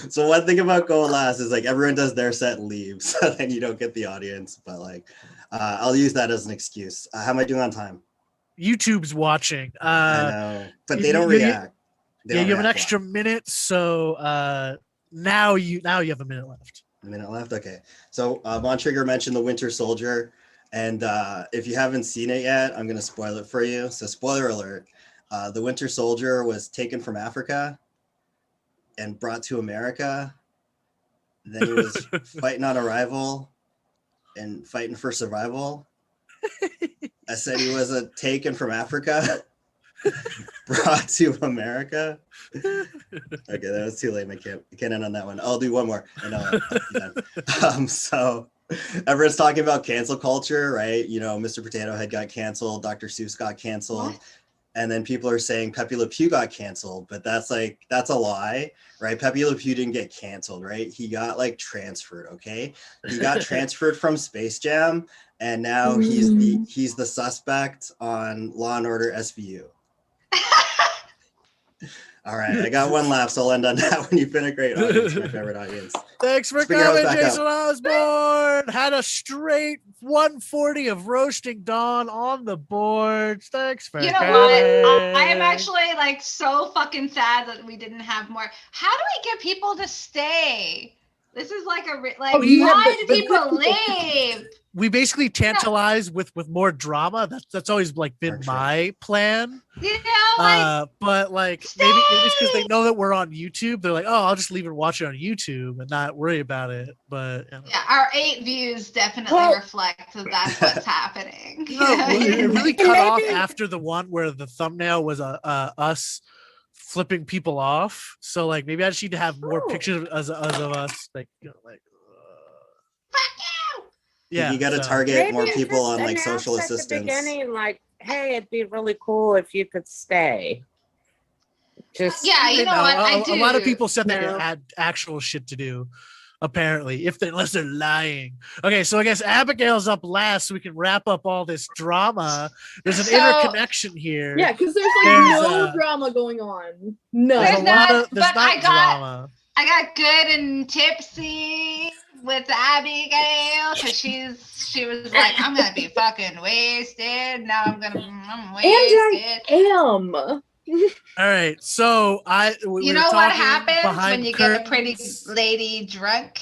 So one thing about Coalesce is like everyone does their set and leaves, so then you don't get the audience. But like, I'll use that as an excuse. How am I doing on time? YouTube's watching. I know, but they don't react. You have an extra minute, so now you have a minute left. A minute left. Okay. So Von Trigger mentioned the Winter Soldier, and if you haven't seen it yet, I'm gonna spoil it for you. So spoiler alert. The Winter Soldier was taken from Africa and brought to America. Then he was fighting on arrival and fighting for survival. I said he was taken from Africa, brought to America. Okay, that was too late. I can't end on that one. I'll do one more. I know. So everyone's talking about cancel culture, right? You know, Mr. Potato Head got canceled. Dr. Seuss got canceled. What? And then people are saying Pepe Le Pew got canceled, but that's a lie, right? Pepe Le Pew didn't get canceled, right? He got like transferred, okay? He got transferred from Space Jam, and now he's the suspect on Law and Order SVU. All right, I got one left, so I'll end on that one. You've been a great audience, my favorite audience. Thanks for coming, Jason Osborne. Had a straight 140 of roasting Dawn on the boards. Thanks for You know coming. what? I am actually like so fucking sad that we didn't have more. How do we get people to stay? This is like why do people leave? We basically tantalize with more drama. That's always like been my plan. You know, but like maybe it's because they know that we're on YouTube. They're like, oh, I'll just leave and watch it on YouTube and not worry about it. But yeah, our 8 views definitely reflect that that's what's happening. It really cut off after the one where the thumbnail was us flipping people off. So like maybe I just need to have more pictures of us like yeah, you got to target more people on like social assistance. At the beginning, like, hey, it'd be really cool if you could stay. Just you know what? I do. A lot of people said they had actual shit to do. Apparently, unless they're lying. Okay, so I guess Abigail's up last, so we can wrap up all this drama. There's an interconnection here. Yeah, because there's no drama going on. No, there's not drama. I got good and tipsy with Abigail because she was like, I'm gonna be fucking wasted. Now I'm wasted. And I am. All right, so you know what happens when you get a pretty lady drunk?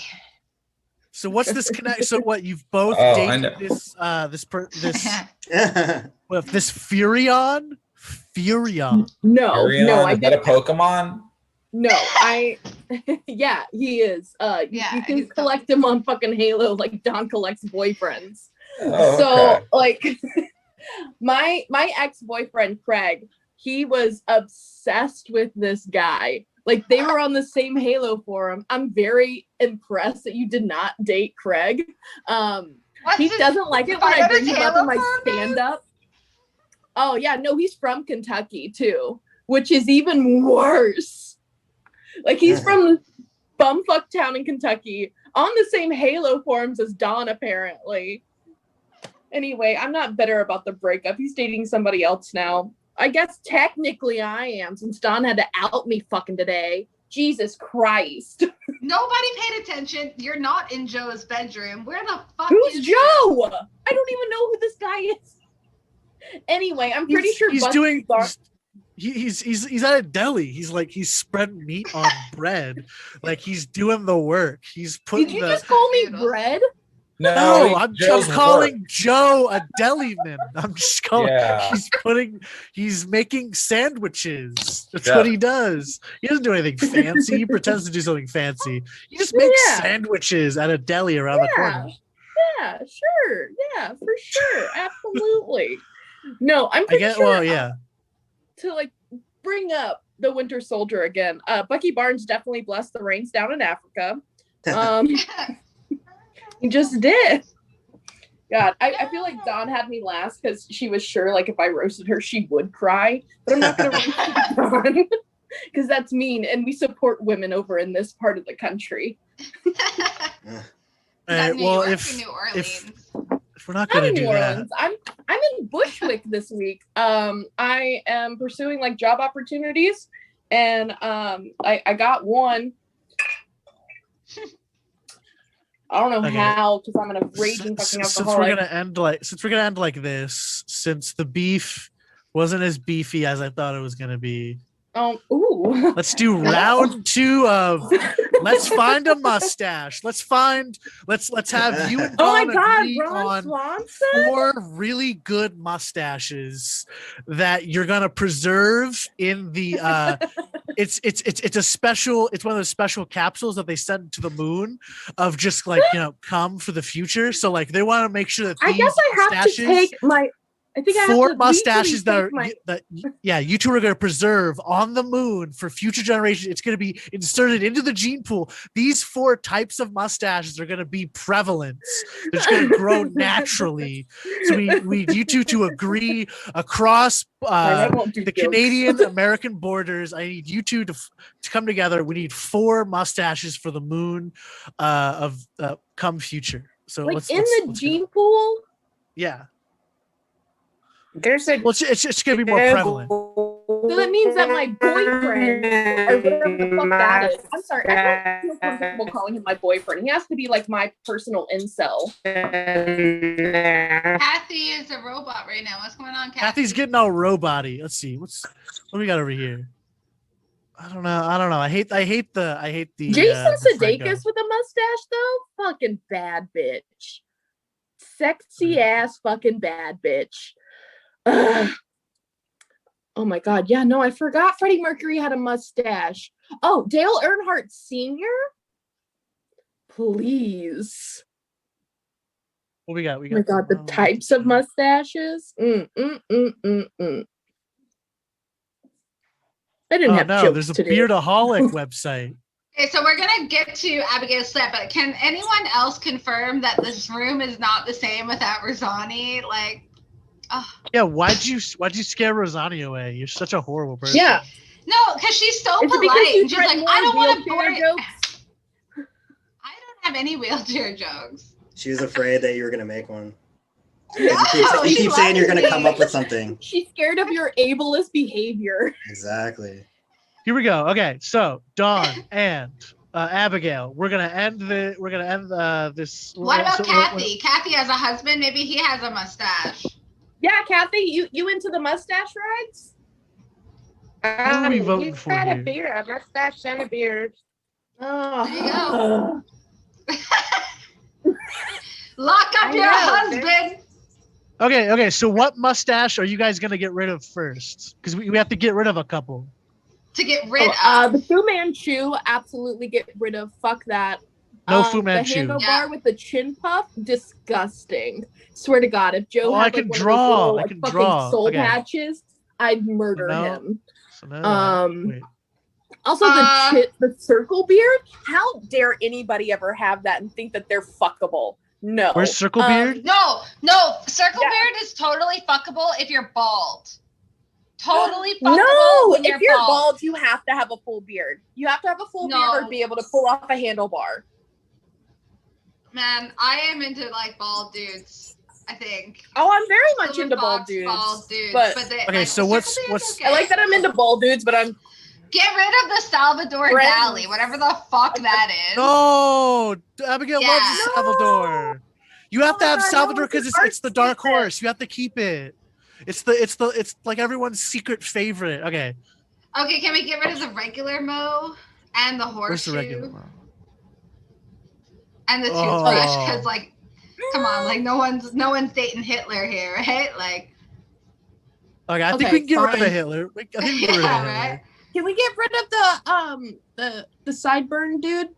So what's this connect? So what you've both dated this this Furion? No, Furion, is that a Pokemon? No, yeah, he is. You can collect him on fucking Halo like Don collects boyfriends. So like my ex-boyfriend Craig, he was obsessed with this guy. Like they were on the same Halo forum. I'm very impressed that you did not date Craig. He doesn't like it when I bring him up in my stand-up. Oh yeah, no, he's from Kentucky too, which is even worse. Like he's from bumfuck town in Kentucky on the same Halo forums as Don, apparently. Anyway, I'm not bitter about the breakup. He's dating somebody else now. I guess technically I am, since Don had to out me fucking today. Jesus Christ. Nobody paid attention. You're not in Joe's bedroom. Where the fuck Who's is Joe? I don't even know who this guy is. Anyway, I'm pretty sure he's doing. He's at a deli. He's spreading meat on bread. Like he's doing the work. He's putting. Did you just call me bread? No, I'm Joe's calling Joe a deliman. I'm just calling. Yeah. He's making sandwiches. That's Yeah. what he does. He doesn't do anything fancy. He pretends to do something fancy. He just makes Yeah. sandwiches at a deli around the corner. Yeah, sure. Yeah, for sure. Absolutely. No, I'm I pretty get. sure Well, yeah. to like bring up the Winter Soldier again. Bucky Barnes definitely blessed the rains down in Africa. He just did. God, I feel like Dawn had me last because she was sure like if I roasted her, she would cry. But I'm not gonna roast Dawn because that's mean, and we support women over in this part of the country. Well, if we're not gonna I'm in do New that, Orleans. I'm in Bushwick this week. I am pursuing like job opportunities, and I got one. I don't know Okay. how because I'm a raging fucking since alcoholic. we're gonna end like this, since the beef wasn't as beefy as I thought it was gonna be. Ooh. Let's do round 2 of let's find a mustache. Let's have you and Oh my Dawn God, agree Ron on Swanson? 4 really good mustaches that you're gonna preserve in the it's a special, it's one of those special capsules that they send to the moon of just like, come for the future. So like they want to make sure that I these guess I have to mustaches, take my. I think I have 4 to mustaches legally that take are you two are going to preserve on the moon for future generations. It's going to be inserted into the gene pool. These 4 types of mustaches are going to be prevalent. They're just going to grow naturally. So we need you two to agree across the Canadian American borders. I need you two to come together. We need 4 mustaches for the moon of come future. So like let's the gene pool. Yeah. There's a. Well, it's going to be more prevalent. So that means that my boyfriend, or whatever the fuck that is. I'm sorry, I don't feel comfortable calling him my boyfriend. He has to be like my personal incel. Kathy is a robot right now. What's going on, Kathy? Kathy's getting all robot-y. Let's see. What do we got over here? I don't know. I hate the Jason the Franco. Sudeikis with a mustache though, fucking bad bitch, sexy ass fucking bad bitch. Ugh. Oh my God. Yeah, no, I forgot Freddie Mercury had a mustache. Oh, Dale Earnhardt Sr. Please. What we got? Oh my God, the types of mustaches. I didn't have jokes there's a to do. Beardaholic website. Okay, so we're gonna get to Abigail's set, but can anyone else confirm that this room is not the same without Rosani? Like, Yeah, why'd you scare Rosani away? You're such a horrible person. Yeah. no, because she's so Is it because polite. you And she's like, threaten I don't more want to wheelchair bore you. jokes? I don't have any wheelchair jokes. She was afraid that you were gonna make one. No, You keep saying you're gonna loves come me. up with something. She's scared of your ableist behavior. Exactly. Here we go. Okay, so Dawn and Abigail, we're gonna end this. What about Kathy? Kathy has a husband. Maybe he has a mustache. Yeah, Kathy, you into the mustache rides? are we voting He's for got a here? beard, a mustache and a beard. Oh, There you go. Lock up I your know, husband. Okay. So what mustache are you guys gonna get rid of first? Because we have to get rid of a couple. To get rid of. The Fu Manchu, absolutely get rid of. Fuck that. No Fu Manchu. The handlebar with the chin puff, disgusting. Swear to God, if Joe Oh, had I can like, draw. one I of can those little, draw. fucking soul Okay. patches, I'd murder him. So now, wait. Also, the circle beard. How dare anybody ever have that and think that they're fuckable? No. Where's Circle Beard? No. Circle beard is totally fuckable if you're bald. Totally fuckable No, when if you're bald, you have to have a full beard. You have to have a full beard or be able to pull off a handlebar. Man, I am into like bald dudes. I think. Oh, I'm very much Silver into bald fox, dudes. Bald dudes. But, Okay, like, so circle what's beard's okay. I like that I'm into bald dudes, but I'm Get rid of the Salvador Friends. Dali, whatever the fuck that is. No, Abigail Yeah. loves Salvador. You have to have God, no, Salvador it's because an it's the dark art horse. You have to keep it. It's like everyone's secret favorite. Okay, Okay, can we get rid of the regular Mo and the where's the horseshoe regular? and the Oh. toothbrush? Because like Come on, like no one's dating Hitler here, right? Like. Okay, I think we can get rid of fine. Hitler. I think we can get rid of Hitler. Right? Can we get rid of the sideburn dude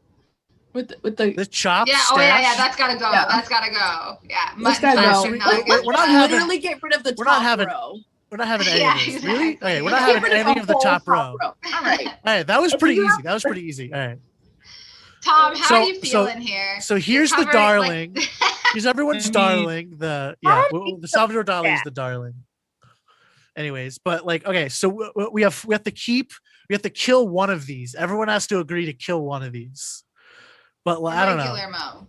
with the chop? Yeah. Oh yeah. That's gotta go. Yeah. That's gotta go. Yeah. Let's Mutton go. chop, We're not having. Literally get rid of the We're top not having. row. We're not having any Yeah, of this. exactly. Really? Okay, we're not Get having rid of any of the whole top row. All right. All right, that was If pretty you easy. have- That was pretty easy. All right. Tom, how are you feeling here? So here's the Covering, darling. like- Here's everyone's darling. The Salvador Dali is the darling. Anyways, but like, okay, so we have to kill one of these. Everyone has to agree to kill one of these. But I don't know. Regular Mo.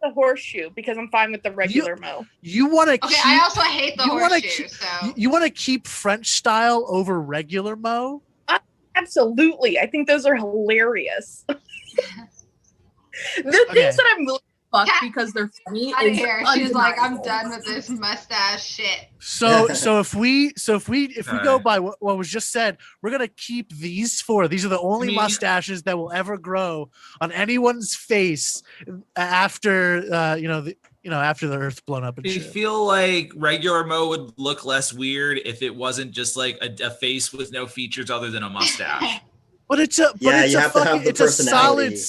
The horseshoe because I'm fine with the regular Mo. You want to? Okay, I also hate the horseshoe. You want to keep French style over regular Mo? Absolutely, I think those are hilarious. The things that I'm willing to fuck because they're funny Out of is here. She's like, I'm undeniable. done with this mustache shit. So if we go by what was just said, we're gonna keep these four. These are the only mustaches that will ever grow on anyone's face after after the Earth's blown up and I shit. feel like regular Mo would look less weird if it wasn't just like a face with no features other than a mustache. But it's a you have to have the personality.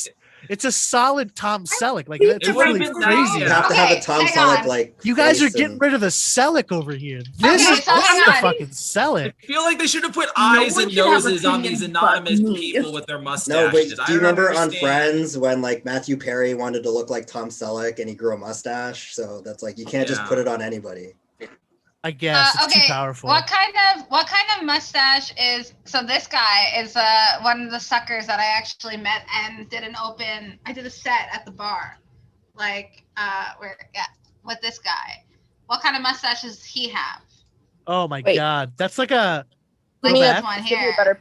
It's a solid Tom Selleck. Like that's really crazy. You have to have a Tom Selleck like. You guys are face getting and- rid of the Selleck over here. This is so hang the on. fucking Selleck. I feel like they should have put eyes one and should have noses on these opinions but anonymous me. people with their No, mustaches. but do you remember on understand. Friends when like Matthew Perry wanted to look like Tom Selleck and he grew a mustache? So that's like you can't just put it on anybody. I guess it's too powerful. What kind of mustache is so this guy is one of the suckers that I actually met and I did a set at the bar. Like with this guy. What kind of mustache does he have? Oh my god. That's like a Like go this back. one here.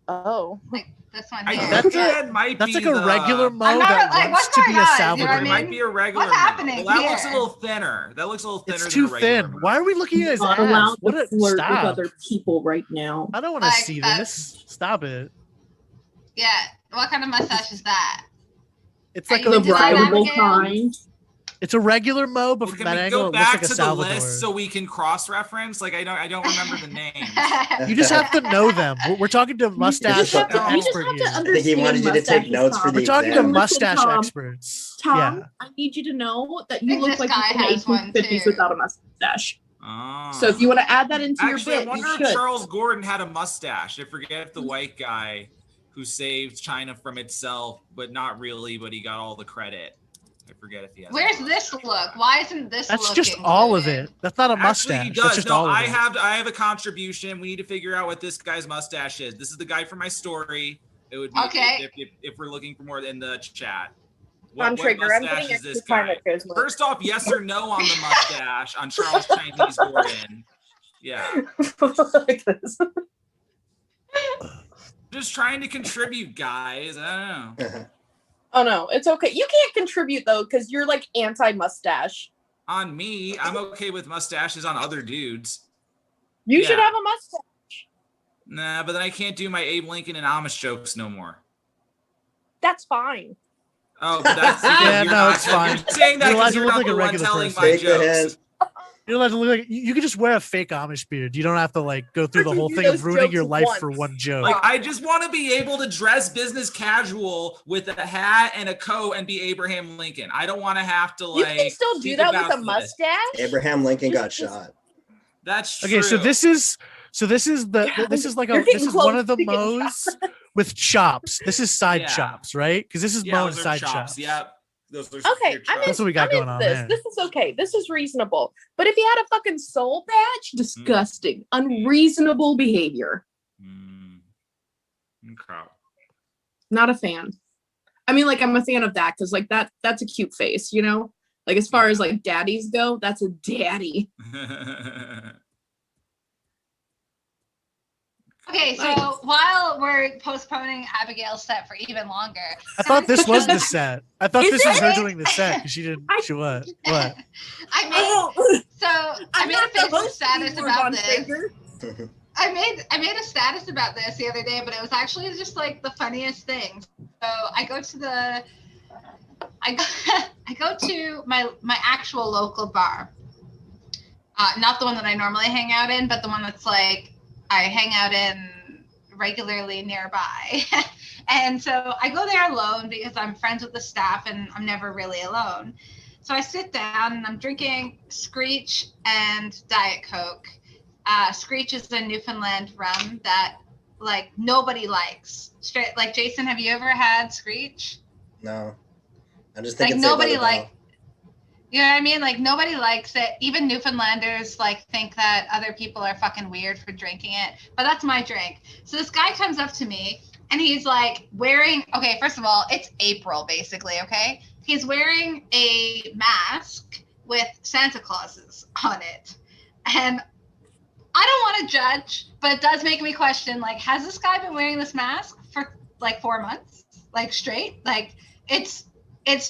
Oh. Like this one I here. think that might That's be like a regular Mo I'm not- that like, wants what's to be going a on? Salvador. You know what I It mean? might be a regular What's Mo. happening Well, that looks a here? little thinner. That looks a little thinner It's than too a regular thin. Mo. Why are we looking at his Not ass? allowed What to a flirt stop. with other people right now. I don't want to Like, see that's- this. Stop it. Yeah. What kind of mustache is that? It's Are like you a into that, Rideable Abigail? kind. It's a regular Mo, but from Can that we angle, go it looks back like a to the Salvador. list so we can cross-reference? Like I don't remember the names. You just have to know them. We're talking to mustache have to- you just expert have to here. I think he wanted you to take mustaches, notes for Tom. the We're talking to exam. mustache Tom. experts. Tom, Yeah. I need you to know that I you think look this like guy you're from has the one, 1850s too. without a mustache. Oh. So if you want to add that into Actually, your I bit, wonder you if should. Charles Gordon had a mustache. I forget if the white guy who saved China from itself, but not really, but he got all the credit. I forget if he has. Where's this look? Why isn't this That's look just all of included? it. That's not a Actually, mustache. he That's does. just No, all of I it. have a contribution. We need to figure out what this guy's mustache is. This is the guy from my story. It would be Okay. if we're looking for more in the chat. On trigger, I'm mustache getting is this extra time guy? at Christmas. First off, yes or no on the mustache on Charles Chinese Gordon. Yeah. like this. Just trying to contribute, guys. I don't know. Oh no, it's okay. You can't contribute though, because you're like anti-mustache. On me, I'm okay with mustaches on other dudes. You should Yeah. have a mustache. Nah, but then I can't do my Abe Lincoln and Amish jokes no more. That's fine. Oh, but that's Yeah, you're no, not, it's fine. You're saying that You're allowed because to you're look not like a the one regular telling person. my Shake the jokes. hand. You're allowed to look like you can just wear a fake Amish beard. You don't have to like go through the can whole do thing of those ruining your jokes life once. for one joke. Like, I just want to be able to dress business casual with a hat and a coat and be Abraham Lincoln. I don't want to have to You like. can still do think that with about a this. mustache. Abraham Lincoln got shot. That's true. Okay, so this is like You're this getting is one of the close to getting Mo's with chops. This is side Yeah. chops, right? Because this is Yeah, Mo and those are side chops. chops. Yep. Those are Okay, your I'm chops. That's what we got I'm going into on this. there. This is okay. This is reasonable. But if he had a fucking soul patch, disgusting, unreasonable behavior. Okay. Not a fan. I mean, like I'm a fan of that because like that's a cute face, you know. Like as far as like daddies go, that's a daddy. Okay, so while we're postponing Abigail's set for even longer, I thought this was the set. I thought Is this was her it? doing the set because she didn't. She what? What? I made a Facebook status about this. I made a status about this the other day, but it was actually just like the funniest thing. So I go to I go to my actual local bar. Not the one that I normally hang out in, but the one that's like I hang out in regularly nearby. And so I go there alone because I'm friends with the staff and I'm never really alone. So I sit down and I'm drinking Screech and Diet Coke. Screech is a Newfoundland rum that like nobody likes. Straight like Jason, have you ever had Screech? No, I'm just Like thinking. nobody like. You know what I mean? Like nobody likes it. Even Newfoundlanders like think that other people are fucking weird for drinking it. But that's my drink. So this guy comes up to me and he's like wearing, okay, first of all, it's April basically, okay? He's wearing a mask with Santa Clauses on it. And I don't want to judge, but it does make me question, like, has this guy been wearing this mask for like 4 months? Like straight? Like it's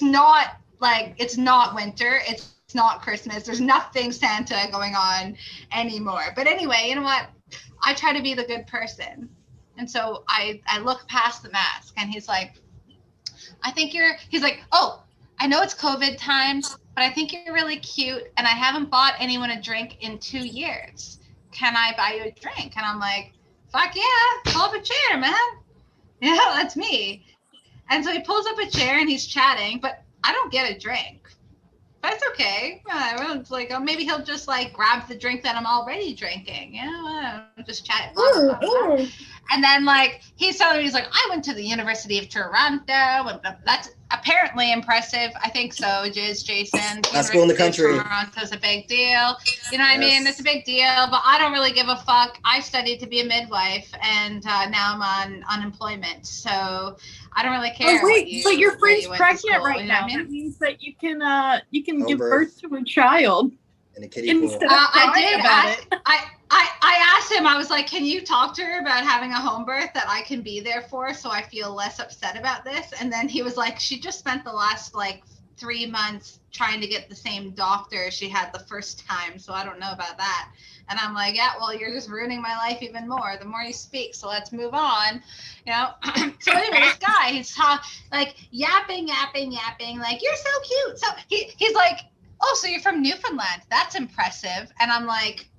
not like it's not winter, it's not Christmas, there's nothing Santa going on anymore. But anyway, you know what? I try to be the good person. And so I look past the mask and he's like, he's like, oh, I know it's COVID times, but I think you're really cute and I haven't bought anyone a drink in 2 years. Can I buy you a drink? And I'm like, fuck yeah, pull up a chair, man. Yeah, that's me. And so he pulls up a chair and he's chatting, but I don't get a drink. That's okay. It's like, oh, maybe he'll just like grab the drink that I'm already drinking. You know, just chat. Blah, blah, blah, blah. And then like he's telling me, he's like, I went to the University of Toronto. That's apparently impressive. I think so, Jason. Best school in the country. Toronto's a big deal. You know what I mean? It's a big deal, but I don't really give a fuck. I studied to be a midwife, and now I'm on unemployment, so I don't really care. Oh wait, but your friend's pregnant right you know now. what I mean? That means that you can give birth. birth to a child. In a kiddie pool. Instead of I crying did. about it. I asked him. I was like, "Can you talk to her about having a home birth that I can be there for, so I feel less upset about this?" And then he was like, "She just spent the last like 3 months trying to get the same doctor she had the first time, so I don't know about that." And I'm like, "Yeah, well, you're just ruining my life even more the more you speak. So let's move on." You know. So anyway, this guy, he's like yapping, like, "You're so cute." So he's like, "Oh, so you're from Newfoundland? That's impressive." And I'm like,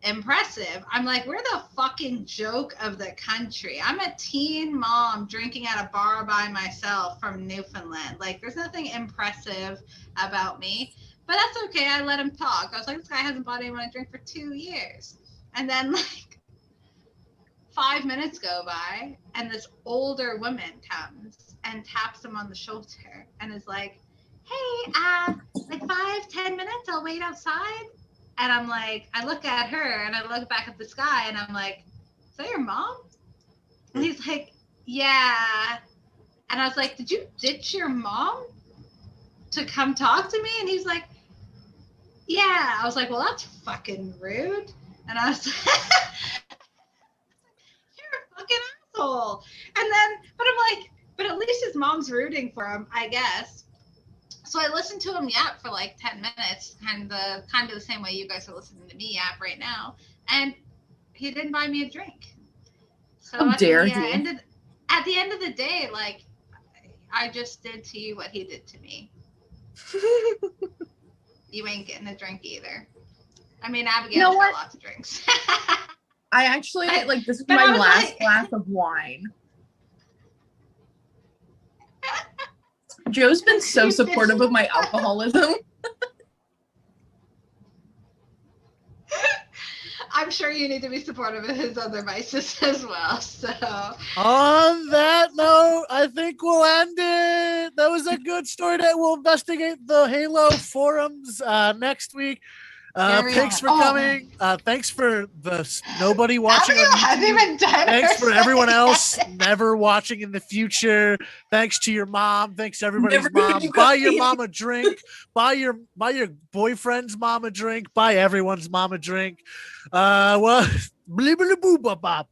impressive? I'm like, we're the fucking joke of the country. I'm a teen mom drinking at a bar by myself from Newfoundland. Like, there's nothing impressive about me. But that's okay. I let him talk. I was like, this guy hasn't bought anyone a drink for 2 years. And then like 5 minutes go by and this older woman comes and taps him on the shoulder and is like, "Hey, like 5-10 minutes, I'll wait outside." And I'm like, I look at her and I look back at this guy and I'm like, "Is that your mom?" And he's like, "Yeah." And I was like, "Did you ditch your mom to come talk to me?" And he's like, "Yeah." I was like, "Well, that's fucking rude." And I was like, "You're a fucking asshole." And then, but I'm like, but at least his mom's rooting for him, I guess. So I listened to him yap for like 10 minutes, kind of the same way you guys are listening to me yap right now. And he didn't buy me a drink. So How dare he? At the end of the day, like, I just did to you what he did to me. You ain't getting a drink either. I mean, Abigail's got lots of drinks. I actually like this is but my I was last like- glass of wine. Joe's been so supportive of my alcoholism. I'm sure you need to be supportive of his other vices as well. So On that note, I think we'll end it. That was a good story. That we'll investigate the Halo forums next week. Thanks for coming. Thanks for nobody watching. Abigail hasn't even done Thanks her for everyone second. else never watching in the future. Thanks to your mom. Thanks to everybody's Never mom. you Buy got your me. mom a drink. Buy your boyfriend's mom a drink. Buy everyone's mom a drink. Well, blah, blah, blah, blah, blah.